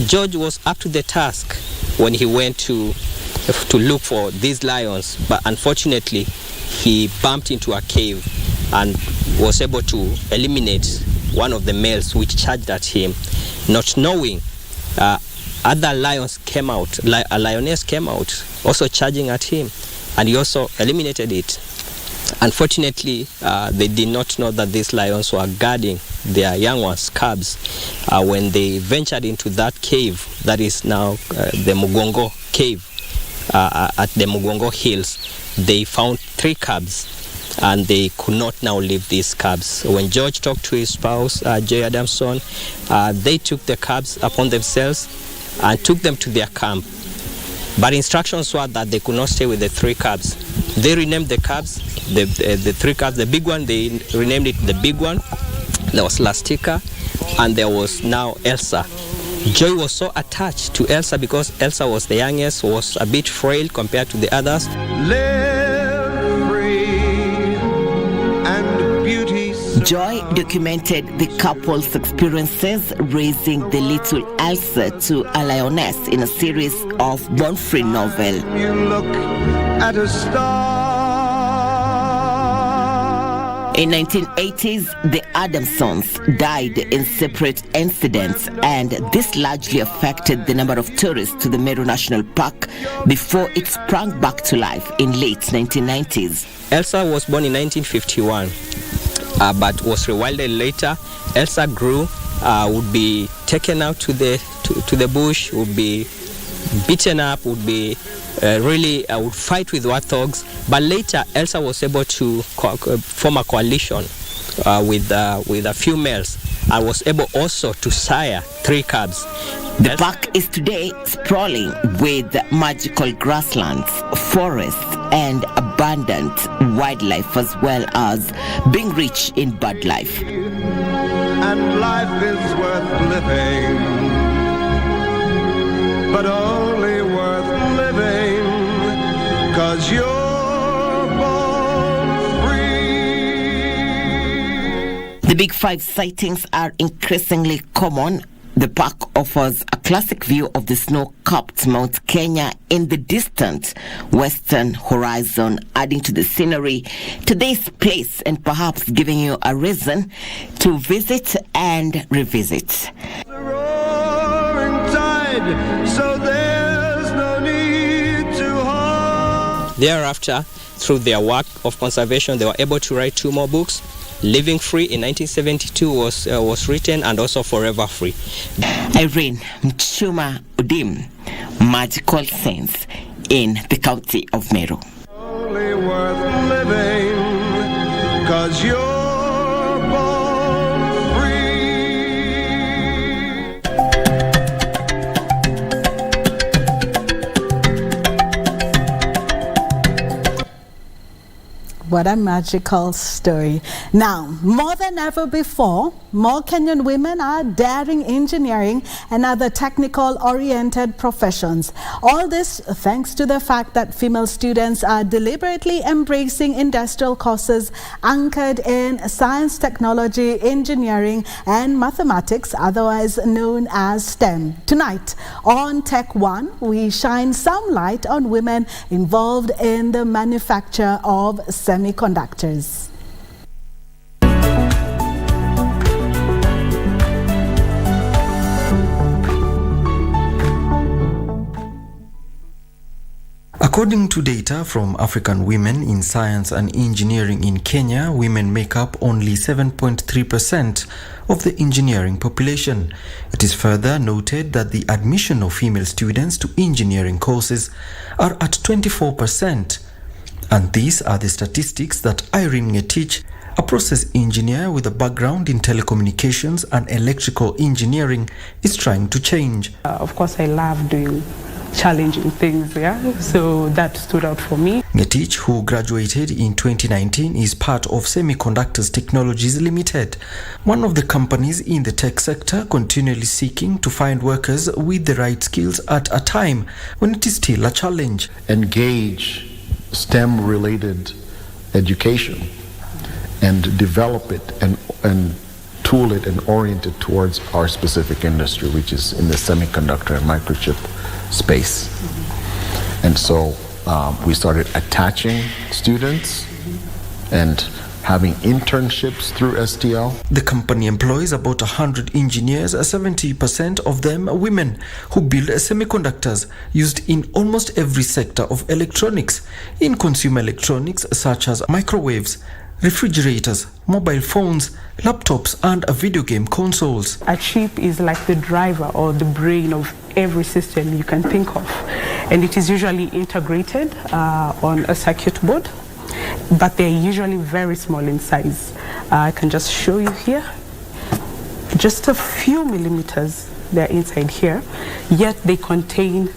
George was up to the task when he went to look for these lions, but unfortunately he bumped into a cave and was able to eliminate one of the males which charged at him. Not knowing, other lions came out, a lioness came out also charging at him, and he also eliminated it. Unfortunately, they did not know that these lions were guarding their young ones, cubs. When they ventured into that cave, that is now the Mugongo cave at the Mugongo Hills, they found 3 cubs, and they could not now leave these cubs. When George talked to his spouse, Joy Adamson, they took the cubs upon themselves and took them to their camp. But instructions were that they could not stay with the 3 cubs. They renamed the cubs, the 3 cubs. The big one, they renamed it the big one. There was Lastica, and there was now Elsa. Joy was so attached to Elsa because Elsa was the youngest, was a bit frail compared to the others. Joy documented the couple's experiences raising the little Elsa to a lioness in a series of Born Free novel. You look at a star. In 1980s, the Adamsons died in separate incidents, and this largely affected the number of tourists to the Meru National Park before it sprang back to life in late 1990s. Elsa was born in 1951, but was rewilded later. Elsa grew, would be taken out to the bush, would be beaten up, would be would fight with warthogs. But later, Elsa was able to form a coalition with a few males, and was able also to sire 3 cubs. The park is today sprawling with magical grasslands, forests, and abundant wildlife, as well as being rich in bird life. And life is worth living, but only worth living 'cause you're born free. The Big 5 sightings are increasingly common. The park offers a classic view of the snow-capped Mount Kenya in the distant western horizon, adding to the scenery to this place and perhaps giving you a reason to visit and revisit. So there's no need to hold. Thereafter, through their work of conservation, they were able to write 2 more books. Living Free in 1972 was written, and also Forever Free. Irene Mchuma Udim, Magical Sense in the county of Meru. Only worth living 'cause you're born free. What a magical story. Now, more than ever before, more Kenyan women are daring engineering and other technical-oriented professions. All this thanks to the fact that female students are deliberately embracing industrial courses anchored in science, technology, engineering, and mathematics, otherwise known as STEM. Tonight, on Tech One, we shine some light on women involved in the manufacture of semiconductors. According to data from African women in science and engineering in Kenya, women make up only 7.3% of the engineering population. It is further noted that the admission of female students to engineering courses are at 24%. And these are the statistics that Irene Ngetich, a process engineer with a background in telecommunications and electrical engineering, is trying to change. Of course, I love doing challenging things, so that stood out for me. Ngetich, who graduated in 2019, is part of Semiconductors Technologies Limited, one of the companies in the tech sector continually seeking to find workers with the right skills at a time when it is still a challenge. Engage STEM-related education and develop it and tool it and orient it towards our specific industry, which is in the semiconductor and microchip space. And so we started attaching students and having internships through STL. The company employs about 100 engineers, 70% of them women, who build semiconductors used in almost every sector of electronics, in consumer electronics such as microwaves, refrigerators, mobile phones, laptops, and video game consoles. A chip is like the driver or the brain of every system you can think of, and it is usually integrated on a circuit board, but they're usually very small in size. I can just show you here, just a few millimeters they're inside here, yet they contain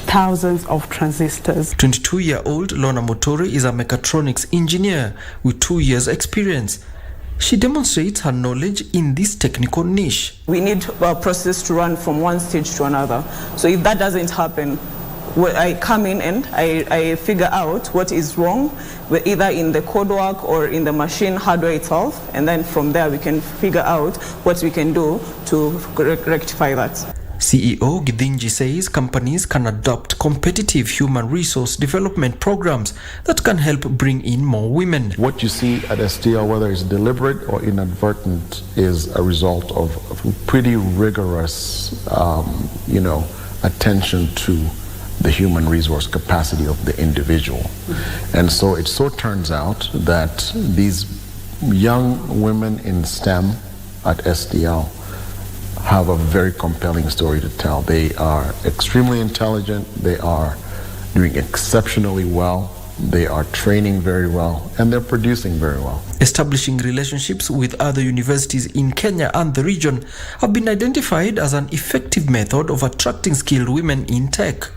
thousands of transistors. 22-year-old Lona Motori is a mechatronics engineer with 2 years experience. She demonstrates her knowledge in this technical niche. We need a process to run from one stage to another. So if that doesn't happen, I come in and I figure out what is wrong, either in the code work or in the machine hardware itself, and then from there we can figure out what we can do to rectify that. CEO Githinji says companies can adopt competitive human resource development programs that can help bring in more women. What you see at STL, whether it's deliberate or inadvertent, is a result of pretty rigorous, attention to the human resource capacity of the individual. And so it so turns out that these young women in STEM at STL have a very compelling story to tell. They are extremely intelligent, they are doing exceptionally well, they are training very well, and they're producing very well. Establishing relationships with other universities in Kenya and the region have been identified as an effective method of attracting skilled women in tech.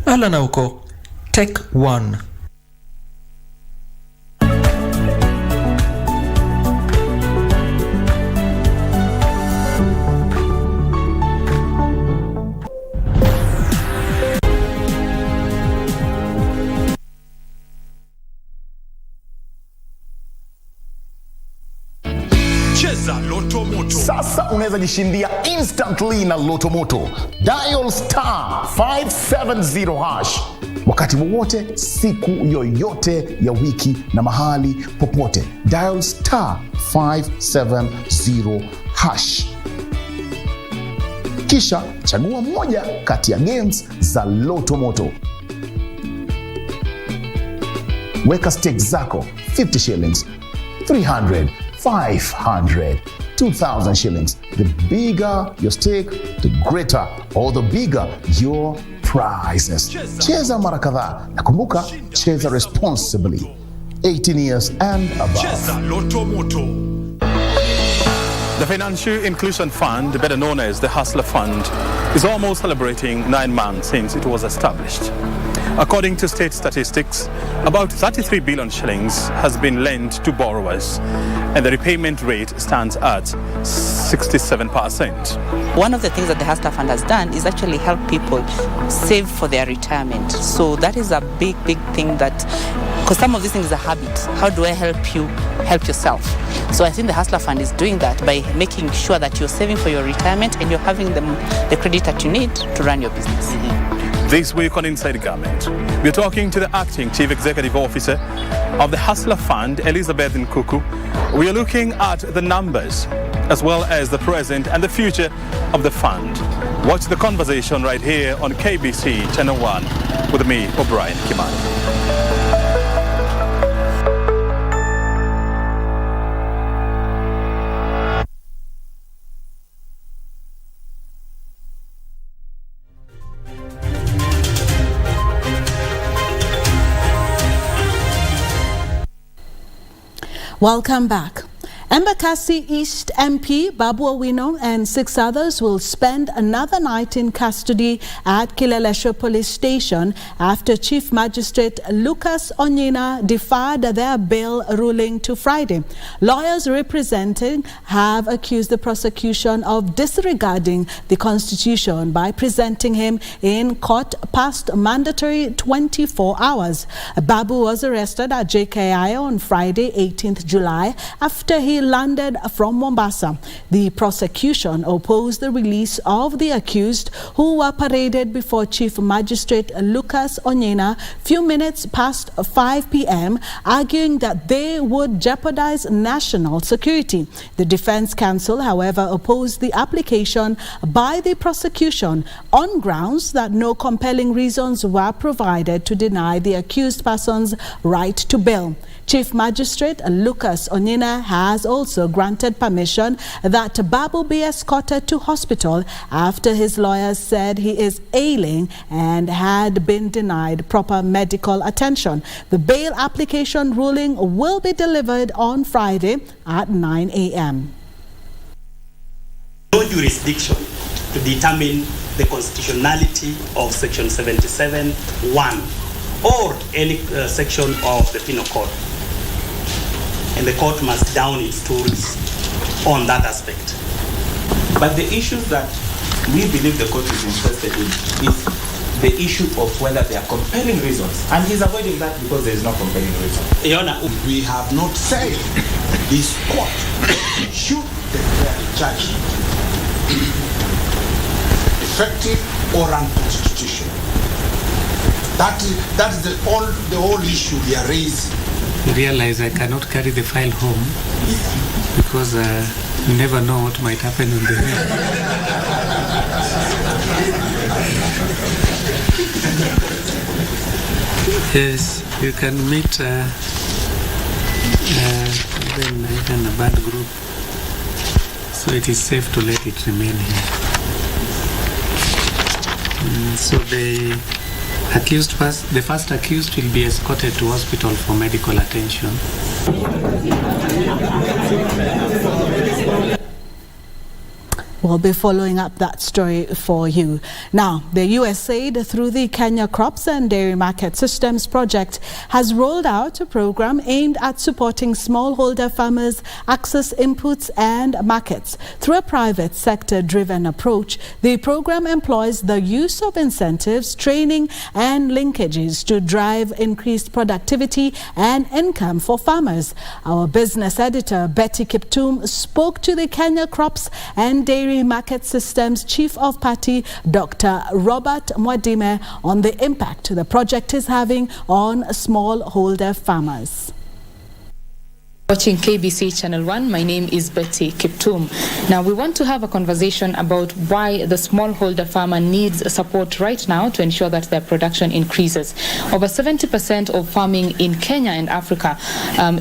Alan Auko, Tech One. Sasa unaweza jishindia instantly na Loto Moto. Dial star 570 hash wakati wowote, siku yoyote ya wiki na mahali popote. Dial star 570 hash. Kisha chagua moja kati ya games za Loto Moto. Weka stakes zako 50 shillings, 300, 500, 2,000 shillings. The bigger your stake, the greater or the bigger your prizes. Cheza mara kadhaa na kumbuka, cheza responsibly. 18 years and above. Cheza Loto Moto. The Financial Inclusion Fund, better known as the Hustler Fund, is almost celebrating 9 months since it was established. According to state statistics, about 33 billion shillings has been lent to borrowers, and the repayment rate stands at 67%. One of the things that the Hustler Fund has done is actually help people save for their retirement. So that is a big thing, that because some of these things are habits. How do I help you help yourself? So I think the Hustler Fund is doing that by making sure that you're saving for your retirement and you're having the credit that you need to run your business. This week on Inside Government, we're talking to the Acting Chief Executive Officer of the Hustler Fund, Elizabeth Nkuku. We are looking at the numbers as well as the present and the future of the fund. Watch the conversation right here on KBC Channel 1. With me, O'Brien Kimani. Welcome back. Embakasi East MP Babu Owino and 6 others will spend another night in custody at Kileleshwa Police Station after Chief Magistrate Lucas Onyina deferred their bail ruling to Friday. Lawyers representing have accused the prosecution of disregarding the Constitution by presenting him in court past mandatory 24 hours. Babu was arrested at JKI on Friday, 18th July, after he landed from Mombasa. The prosecution opposed the release of the accused, who were paraded before Chief Magistrate Lucas Onyina few minutes past 5 p.m., arguing that they would jeopardize national security. The defense counsel, however, opposed the application by the prosecution on grounds that no compelling reasons were provided to deny the accused person's right to bail. Chief Magistrate Lucas Onyina has also granted permission that Babu be escorted to hospital after his lawyers said he is ailing and had been denied proper medical attention. The bail application ruling will be delivered on Friday at 9 a.m. No jurisdiction to determine the constitutionality of Section 77(1) or any section of the Penal Code. And the court must down its tools on that aspect. But the issues that we believe the court is interested in is the issue of whether there are compelling reasons. And he's avoiding that because there is no compelling reason. Your Honor, we have not said this court should declare the judge effective or unconstitutional. That is the whole issue we are raising. I realize I cannot carry the file home because you never know what might happen on the way. Yes, you can meet even a bad group, so it is safe to let it remain here. So the first accused will be escorted to hospital for medical attention. We'll be following up that story for you. Now, the USAID, through the Kenya Crops and Dairy Market Systems project, has rolled out a program aimed at supporting smallholder farmers access inputs and markets. Through a private sector-driven approach, the program employs the use of incentives, training and linkages to drive increased productivity and income for farmers. Our business editor, Betty Kiptum, spoke to the Kenya Crops and Dairy Market Systems Chief of Party, Dr. Robert Mwadime, on the impact the project is having on smallholder farmers. Watching KBC Channel 1, my name is Betty Kiptum. Now, we want to have a conversation about why the smallholder farmer needs support right now to ensure that their production increases. Over 70% of farming in Kenya and Africa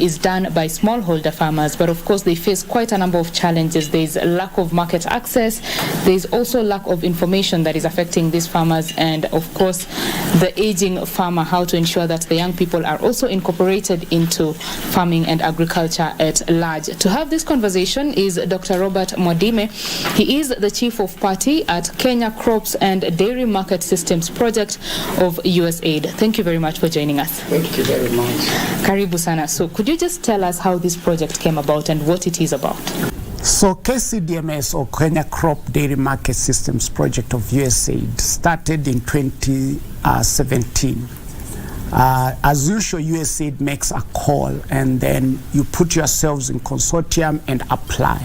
is done by smallholder farmers, but of course they face quite a number of challenges. There is a lack of market access, there is also lack of information that is affecting these farmers, and of course the aging farmer, how to ensure that the young people are also incorporated into farming and agriculture at large. To have this conversation is Dr. Robert Mwadime. He is the Chief of Party at Kenya Crops and Dairy Market Systems Project of USAID. Thank you very much for joining us. Thank you very much. Karibu sana. So could you just tell us how this project came about and what it is about? So KCDMS, or Kenya Crop Dairy Market Systems Project of USAID, started in 2017. As usual, USAID makes a call and then you put yourselves in consortium and apply.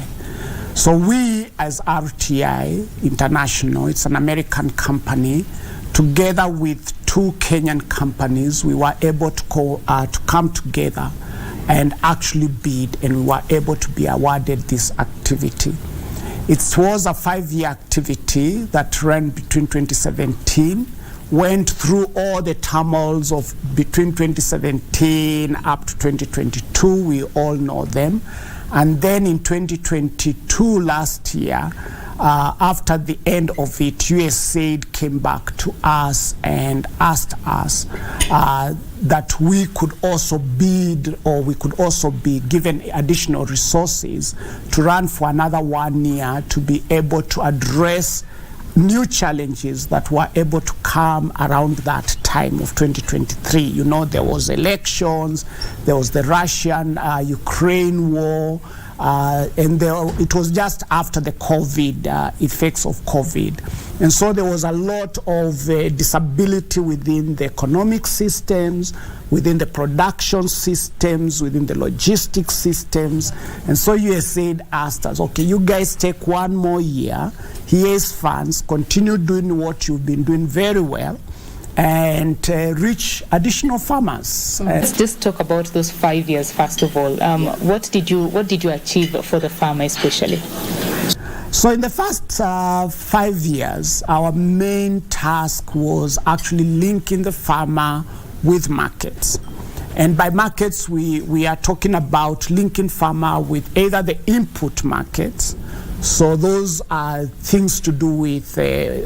So we, as RTI International, it's an American company, together with 2 Kenyan companies, we were able to come together and actually bid, and we were able to be awarded this activity. It was a 5-year activity that ran between 2017 went through all the turmoils of between 2017 up to 2022. We all know them. And then in 2022, last year, after the end of it, USAID came back to us and asked us that we could also bid, or we could also be given additional resources to run for another 1 year to be able to address new challenges that were able to come around that time of 2023. You know, there was elections, there was the Russian-Ukraine war, and it was just after the COVID, effects of COVID. And so there was a lot of disability within the economic systems, within the production systems, within the logistics systems. And so USAID asked us, okay, you guys take 1 more year, here's funds, continue doing what you've been doing very well, and reach additional farmers. Let's just talk about those 5 years first of all. What did you achieve for the farmer especially? So in the first 5 years, our main task was actually linking the farmer with markets. And by markets, we are talking about linking farmer with either the input markets. So those are things to do with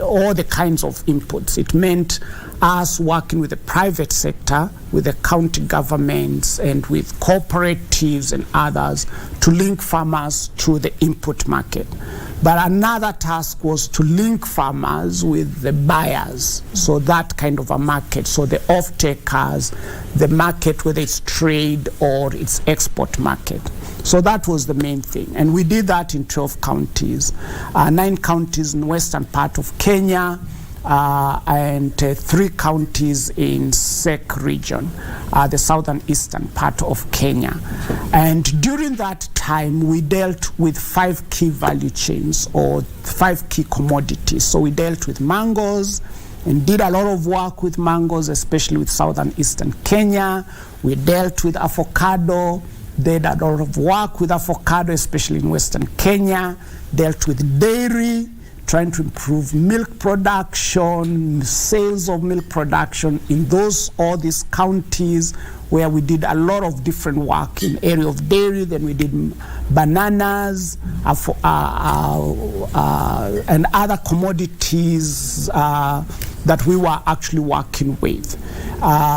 all the kinds of inputs. It meant us working with the private sector, with the county governments, and with cooperatives and others to link farmers to the input market. But another task was to link farmers with the buyers, so that kind of a market, so the off-takers, the market, whether it's trade or it's export market. So that was the main thing. And we did that in 12 counties, 9 counties in the western part of Kenya, and 3 counties in SEC region, the southern eastern part of Kenya. And during that time, we dealt with 5 key value chains, or 5 key commodities. So we dealt with mangoes and did a lot of work with mangoes, especially with southern eastern Kenya. We dealt with avocado, did a lot of work with avocado, especially in western Kenya, dealt with dairy, trying to improve milk production, sales of milk production in all these counties where we did a lot of different work in area of dairy. Then we did bananas and other commodities that we were actually working with.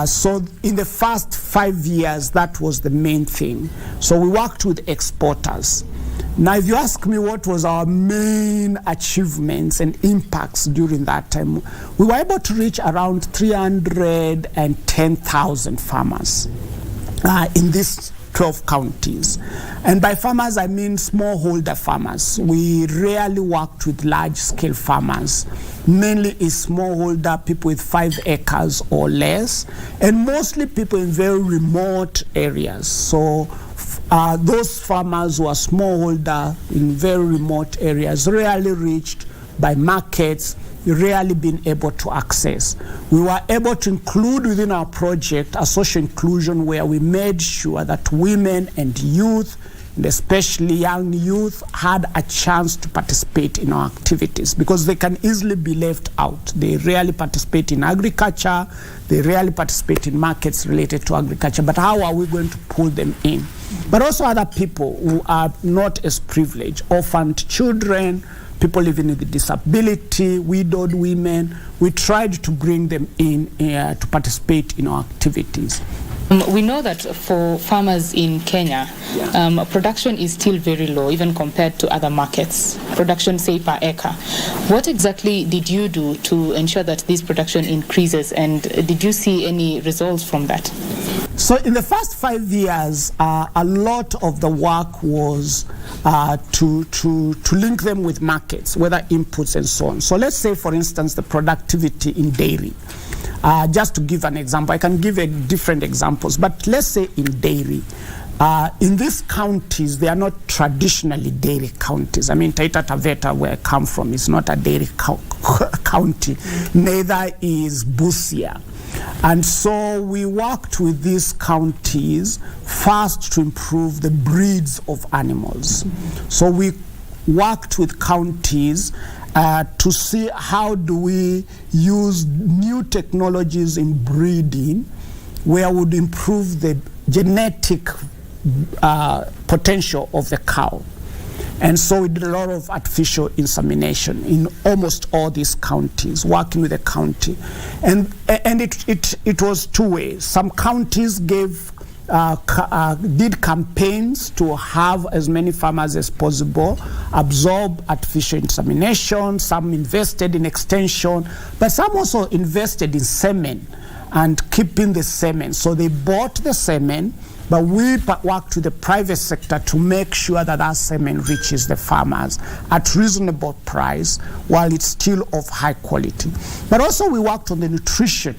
So in the first 5 years, that was the main thing. So we worked with exporters. Now, if you ask me what was our main achievements and impacts during that time, we were able to reach around 310,000 farmers in these 12 counties. And by farmers, I mean smallholder farmers. We rarely worked with large-scale farmers. Mainly is smallholder, people with 5 acres or less, and mostly people in very remote areas. So those farmers who are smallholder in very remote areas, rarely reached by markets, rarely been able to access. We were able to include within our project a social inclusion where we made sure that women and youth, and especially young youth, had a chance to participate in our activities, because they can easily be left out. They rarely participate in agriculture, they rarely participate in markets related to agriculture, but how are we going to pull them in? But also other people who are not as privileged, orphaned children, people living with disability, widowed women. We tried to bring them in to participate in our activities. We know that for farmers in Kenya, production is still very low, even compared to other markets, production, say, per acre. What exactly did you do to ensure that this production increases, and did you see any results from that? So in the first 5 years, a lot of the work was to link them with markets, whether inputs and so on. So let's say, for instance, the productivity in dairy. Just to give an example, I can give different examples, but let's say in dairy, in these counties, they are not traditionally dairy counties. I mean, Taita Taveta, where I come from, is not a dairy county, neither is Busia. And so we worked with these counties first to improve the breeds of animals. So we worked with counties to see how do we use new technologies in breeding where would improve the genetic potential of the cow. And so we did a lot of artificial insemination in almost all these counties, working with the county. And it was two ways. Some counties did campaigns to have as many farmers as possible absorb artificial insemination. Some invested in extension, but some also invested in semen and keeping the semen. So they bought the semen, but we worked with the private sector to make sure that our semen reaches the farmers at reasonable price while it's still of high quality. But also we worked on the nutrition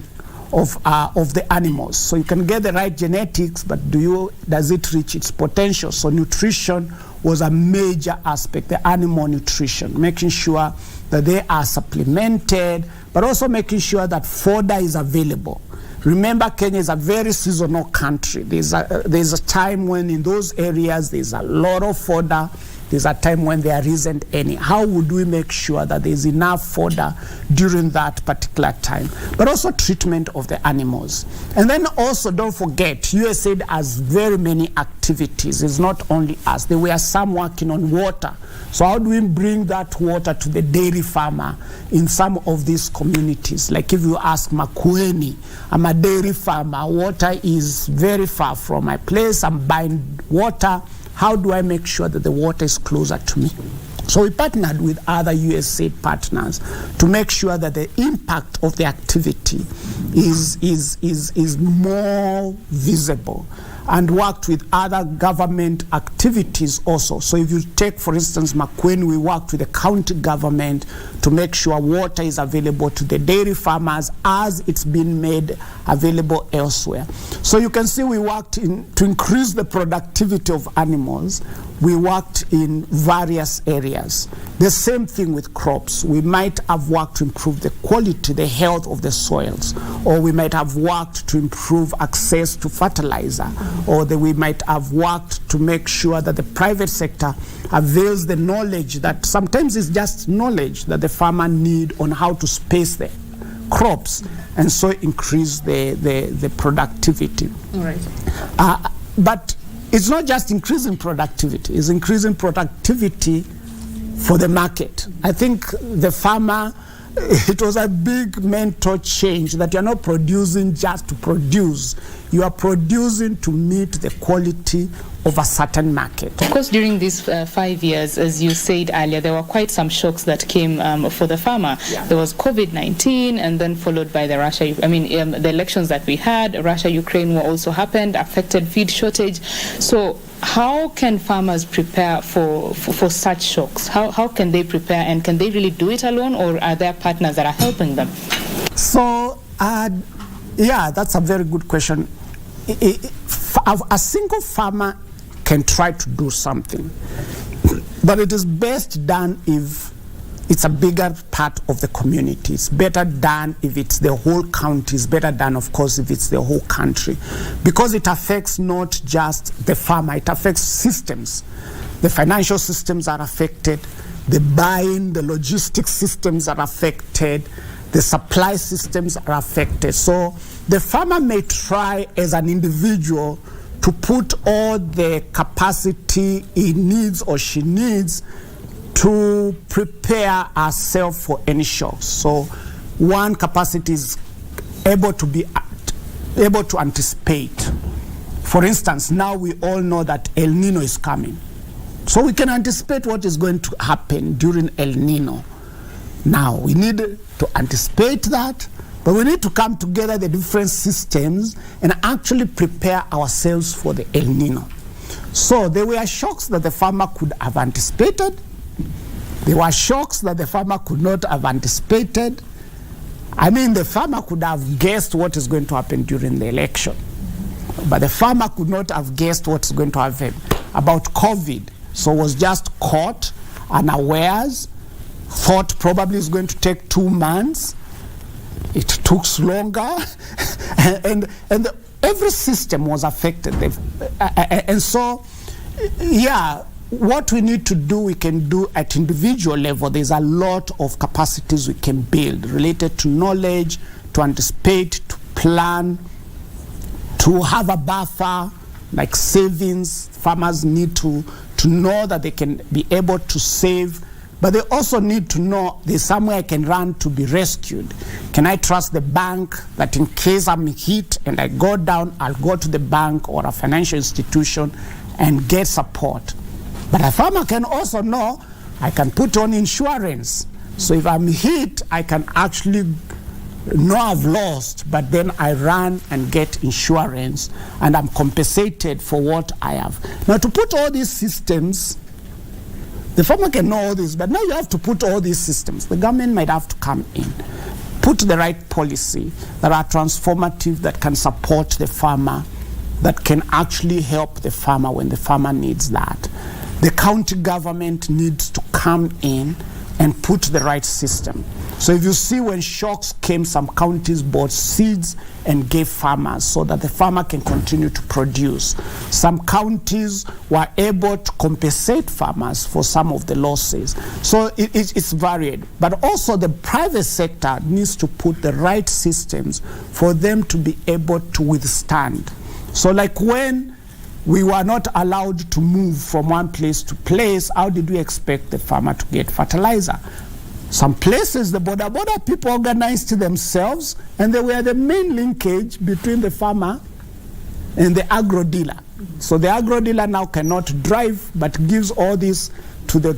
of the animals. So you can get the right genetics, but does it reach its potential? So nutrition was a major aspect, the animal nutrition, making sure that they are supplemented, but also making sure that fodder is available. Remember, Kenya is a very seasonal country. There's a time when in those areas there's a lot of fodder. There's a time when there isn't any. How would we make sure that there's enough fodder during that particular time? But also treatment of the animals. And then also don't forget, USAID has very many activities. It's not only us. There were some working on water. So how do we bring that water to the dairy farmer in some of these communities? Like if you ask Makueni, I'm a dairy farmer, water is very far from my place, I'm buying water. How do I make sure that the water is closer to me? So we partnered with other USAID partners to make sure that the impact of the activity is more visible, and worked with other government activities also. So if you take, for instance, Makueni, we worked with the county government to make sure water is available to the dairy farmers as it's been made available elsewhere. So you can see we worked to increase the productivity of animals. We worked in various areas. The same thing with crops. We might have worked to improve the quality, the health of the soils, or we might have worked to improve access to fertilizer, or that we might have worked to make sure that the private sector avails the knowledge that sometimes it's just knowledge that the farmer need on how to space the crops, and so increase the productivity. All right. But it's not just increasing productivity, it's increasing productivity for the market. I think the farmer, it was a big mental change that you're not producing just to produce. You are producing to meet the quality of a certain market. Of course, during these 5 years, as you said earlier, there were quite some shocks that came for the farmer. Yeah. There was COVID-19, and then followed by the the elections that we had. Russia-Ukraine war also happened, affected feed shortage. So how can farmers prepare for such shocks? How can they prepare, and can they really do it alone, or are there partners that are helping them? So, yeah, that's a very good question. A single farmer can try to do something, but it is best done if it's a bigger part of the community. It's better done if it's the whole county. It's better done, of course, if it's the whole country, because it affects not just the farmer, it affects systems. The financial systems are affected, the buying, the logistics systems are affected, the supply systems are affected. So the farmer may try as an individual to put all the capacity he needs or she needs to prepare herself for any shocks. So one capacity is able to anticipate. For instance, now we all know that El Nino is coming. So we can anticipate what is going to happen during El Nino. Now we need to anticipate that, but we need to come together, the different systems, and actually prepare ourselves for the El Nino. So there were shocks that the farmer could have anticipated. There were shocks that the farmer could not have anticipated. I mean, the farmer could have guessed what is going to happen during the election, but the farmer could not have guessed what's going to happen about COVID. So was just caught unawares, thought probably it's going to take 2 months. It took longer, and every system was affected. And so, yeah, what we need to do, we can do at individual level. There's a lot of capacities we can build related to knowledge, to anticipate, to plan, to have a buffer, like savings. Farmers need to know that they can be able to save, but they also need to know there's somewhere I can run to be rescued. Can I trust the bank that in case I'm hit and I go down, I'll go to the bank or a financial institution and get support? But a farmer can also know I can put on insurance. So if I'm hit, I can actually know I've lost, but then I run and get insurance and I'm compensated for what I have. Now, to put all these systems, the farmer can know all this, but now you have to put all these systems. The government might have to come in, put the right policy that are transformative, that can support the farmer, that can actually help the farmer when the farmer needs that. The county government needs to come in and put the right system. So if you see when shocks came, some counties bought seeds and gave farmers so that the farmer can continue to produce. Some counties were able to compensate farmers for some of the losses. So it's varied. But also the private sector needs to put the right systems for them to be able to withstand. So like when we were not allowed to move from one place to place, how did we expect the farmer to get fertilizer? Some places, the border people organized themselves, and they were the main linkage between the farmer and the agro dealer. So the agro dealer now cannot drive, but gives all this to the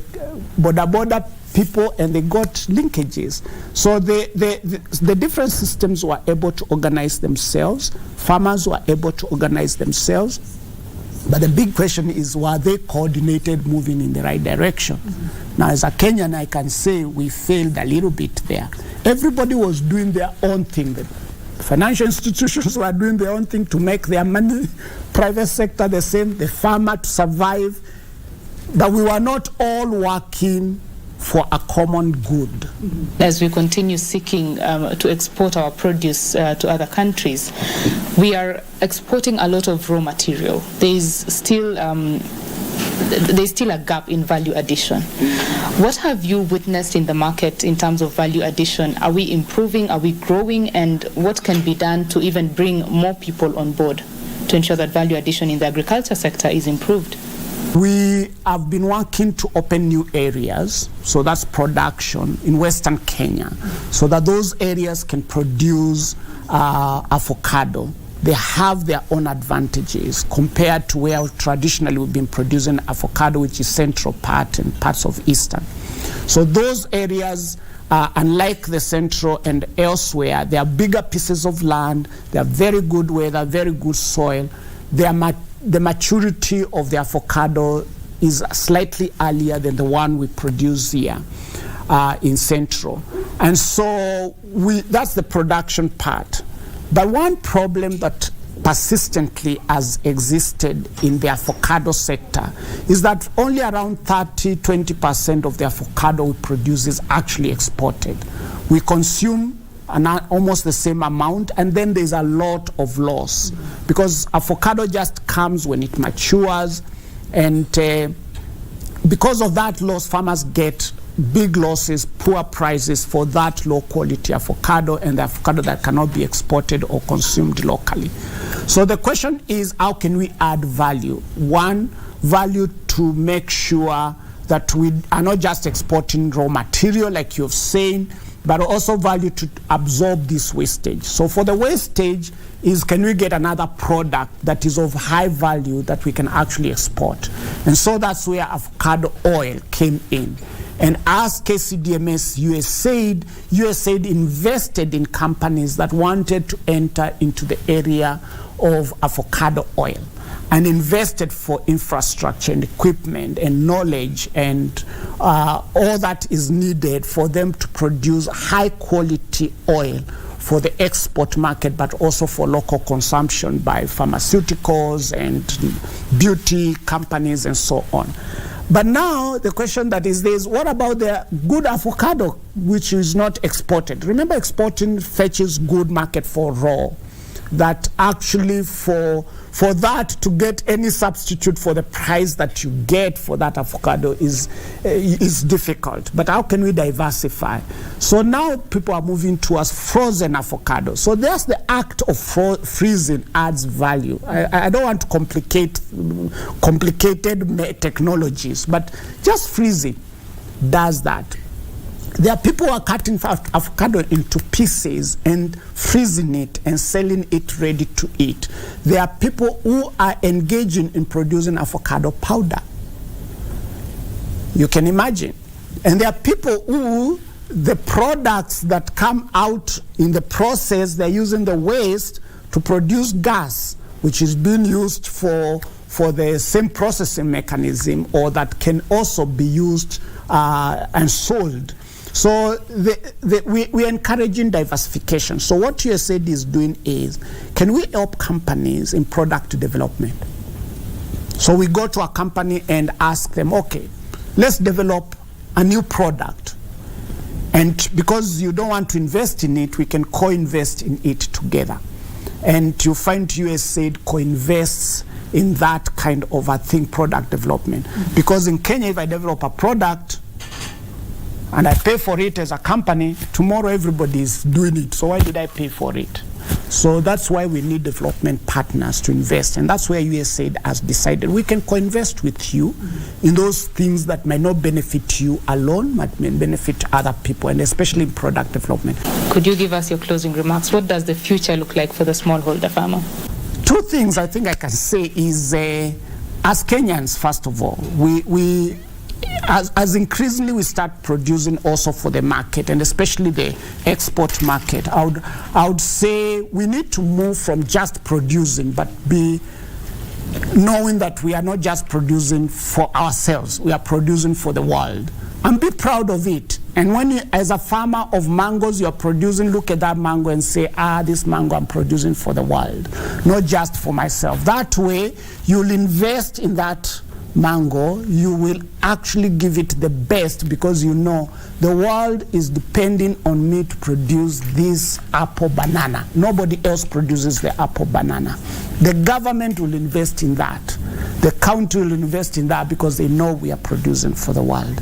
border people, and they got linkages. So the different systems were able to organize themselves. Farmers were able to organize themselves. But the big question is, were they coordinated, moving in the right direction? Now, as a Kenyan, I can say we failed a little bit there. Everybody was doing their own thing. The financial institutions were doing their own thing to make their money. Private sector the same, the farmer to survive. But we were not all working for a common good. As we continue seeking to export our produce to other countries, we are exporting a lot of raw material. There's still a gap in value addition. What have you witnessed in the market in terms of value addition? Are we improving? Are we growing? And what can be done to even bring more people on board to ensure that value addition in the agriculture sector is improved? We have been working to open new areas, so that's production in Western Kenya, so that those areas can produce avocado. They have their own advantages compared to where traditionally we've been producing avocado, which is central part and parts of eastern. So those areas, unlike the central and elsewhere, they are bigger pieces of land, they are very good weather, very good soil. The maturity of the avocado is slightly earlier than the one we produce here in Central. And so that's the production part. But one problem that persistently has existed in the avocado sector is that only around 30-20% of the avocado we produce is actually exported. We consume almost the same amount, and then there's a lot of loss because avocado just comes when it matures, and because of that loss, farmers get big losses, poor prices for that low quality avocado and the avocado that cannot be exported or consumed locally. So the question is, how can we add value? One, value to make sure that we are not just exporting raw material like you've said, but also value to absorb this wastage. So for the wastage is, can we get another product that is of high value that we can actually export? And so that's where avocado oil came in. And as KCDMS USAID invested in companies that wanted to enter into the area of avocado oil, and invested for infrastructure and equipment and knowledge and all that is needed for them to produce high quality oil for the export market, but also for local consumption by pharmaceuticals and beauty companies and so on. But now the question that is there is, what about the good avocado which is not exported? Remember, exporting fetches good market for raw. that actually for that to get any substitute for the price that you get for that avocado is difficult. But how can we diversify? So now people are moving towards frozen avocado. So there's the act of freezing adds value. I don't want to complicated technologies, but just freezing does that. There are people who are cutting avocado into pieces and freezing it and selling it ready to eat. There are people who are engaging in producing avocado powder. You can imagine. And there are people who, the products that come out in the process, they're using the waste to produce gas, which is being used for the same processing mechanism, or that can also be used and sold. So we're encouraging diversification. So what USAID is doing is, can we help companies in product development? So we go to a company and ask them, okay, let's develop a new product. And because you don't want to invest in it, we can co-invest in it together. And you find USAID co-invests in that kind of a thing, product development. Because in Kenya, if I develop a product, and I pay for it as a company, tomorrow everybody is doing it. So why did I pay for it? So that's why we need development partners to invest. And that's where USAID has decided we can co-invest with you in those things that might not benefit you alone, but may benefit other people, and especially in product development. Could you give us your closing remarks? What does the future look like for the smallholder farmer? Two things I think I can say is, as Kenyans, first of all, we as increasingly we start producing also for the market, and especially the export market, I would say we need to move from just producing, but be knowing that we are not just producing for ourselves, we are producing for the world. And be proud of it. And when you, as a farmer of mangoes, you're producing, look at that mango and say, this mango I'm producing for the world, not just for myself. That way, you'll invest in that mango, you will actually give it the best, because you know the world is depending on me to produce this apple banana. Nobody else produces the apple banana. The government will invest in that. The county will invest in that, because they know we are producing for the world.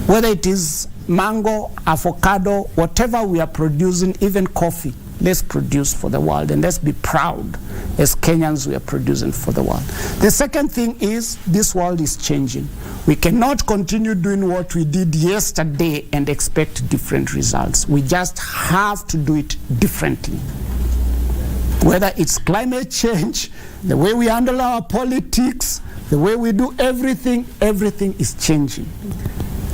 Whether it is mango, avocado, whatever we are producing, even coffee, let's produce for the world, and let's be proud as Kenyans we are producing for the world. The second thing is, this world is changing. We cannot continue doing what we did yesterday and expect different results. We just have to do it differently. Whether it's climate change, the way we handle our politics, the way we do everything, everything is changing.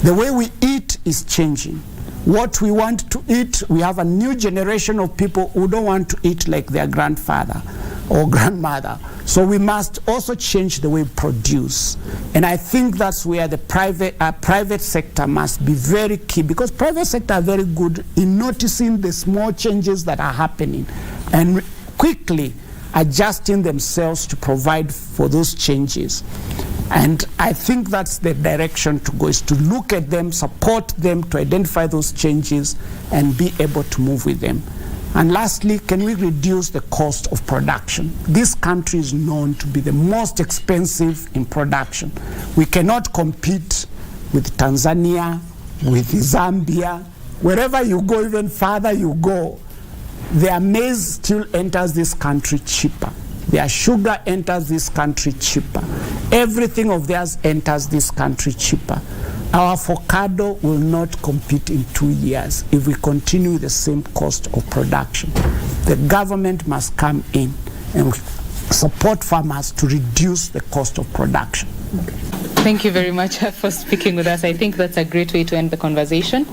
The way we eat is changing. What we want to eat, we have a new generation of people who don't want to eat like their grandfather or grandmother. So we must also change the way we produce. And I think that's where the private sector must be very key, because private sector are very good in noticing the small changes that are happening and quickly adjusting themselves to provide for those changes. And I think that's the direction to go, is to look at them, support them, to identify those changes and be able to move with them. And lastly, can we reduce the cost of production? This country is known to be the most expensive in production. We cannot compete with Tanzania, with Zambia. Wherever you go, even farther you go, their maize still enters this country cheaper. Their sugar enters this country cheaper. Everything of theirs enters this country cheaper. Our avocado will not compete in 2 years if we continue the same cost of production. The government must come in and support farmers to reduce the cost of production. Okay. Thank you very much for speaking with us. I think that's a great way to end the conversation.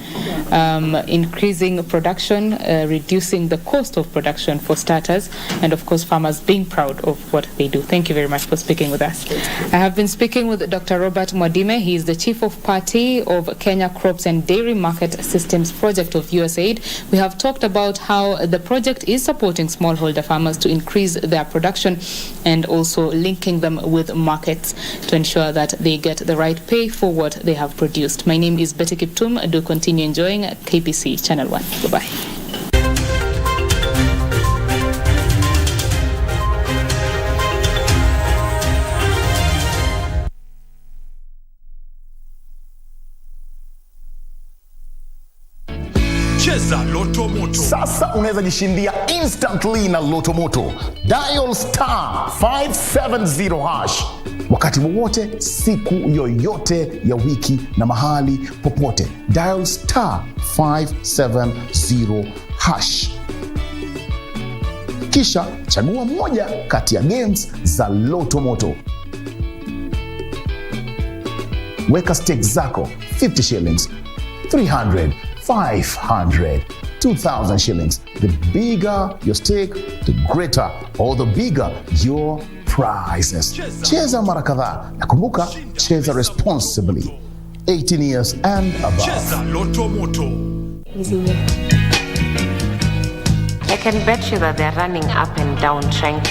Increasing production, reducing the cost of production for starters, and of course farmers being proud of what they do. Thank you very much for speaking with us. I have been speaking with Dr. Robert Mwadime. He is the Chief of Party of Kenya Crops and Dairy Market Systems Project of USAID. We have talked about how the project is supporting smallholder farmers to increase their production and also linking them with markets to ensure that they get the right pay for what they have produced. My name is Betty Kiptum. Do continue enjoying KBC Channel 1. Bye-bye. Cheza Loto Moto. Sasa unaweza jishindia instantly na Loto Moto. Dial star 570 hash wakati wowote, siku yoyote ya wiki na mahali popote. Dial star 570 hash. Kisha chagua moja kati ya games za Loto Moto. Weka stake zako 50 shillings, 300, 500, 2,000 shillings. The bigger your stake, the greater or the bigger your prizes. Cheza mara kadhaa na kumbuka, cheza responsibly. 18 years and above. Cheza Loto Moto. I can bet you that they're running up and down trying to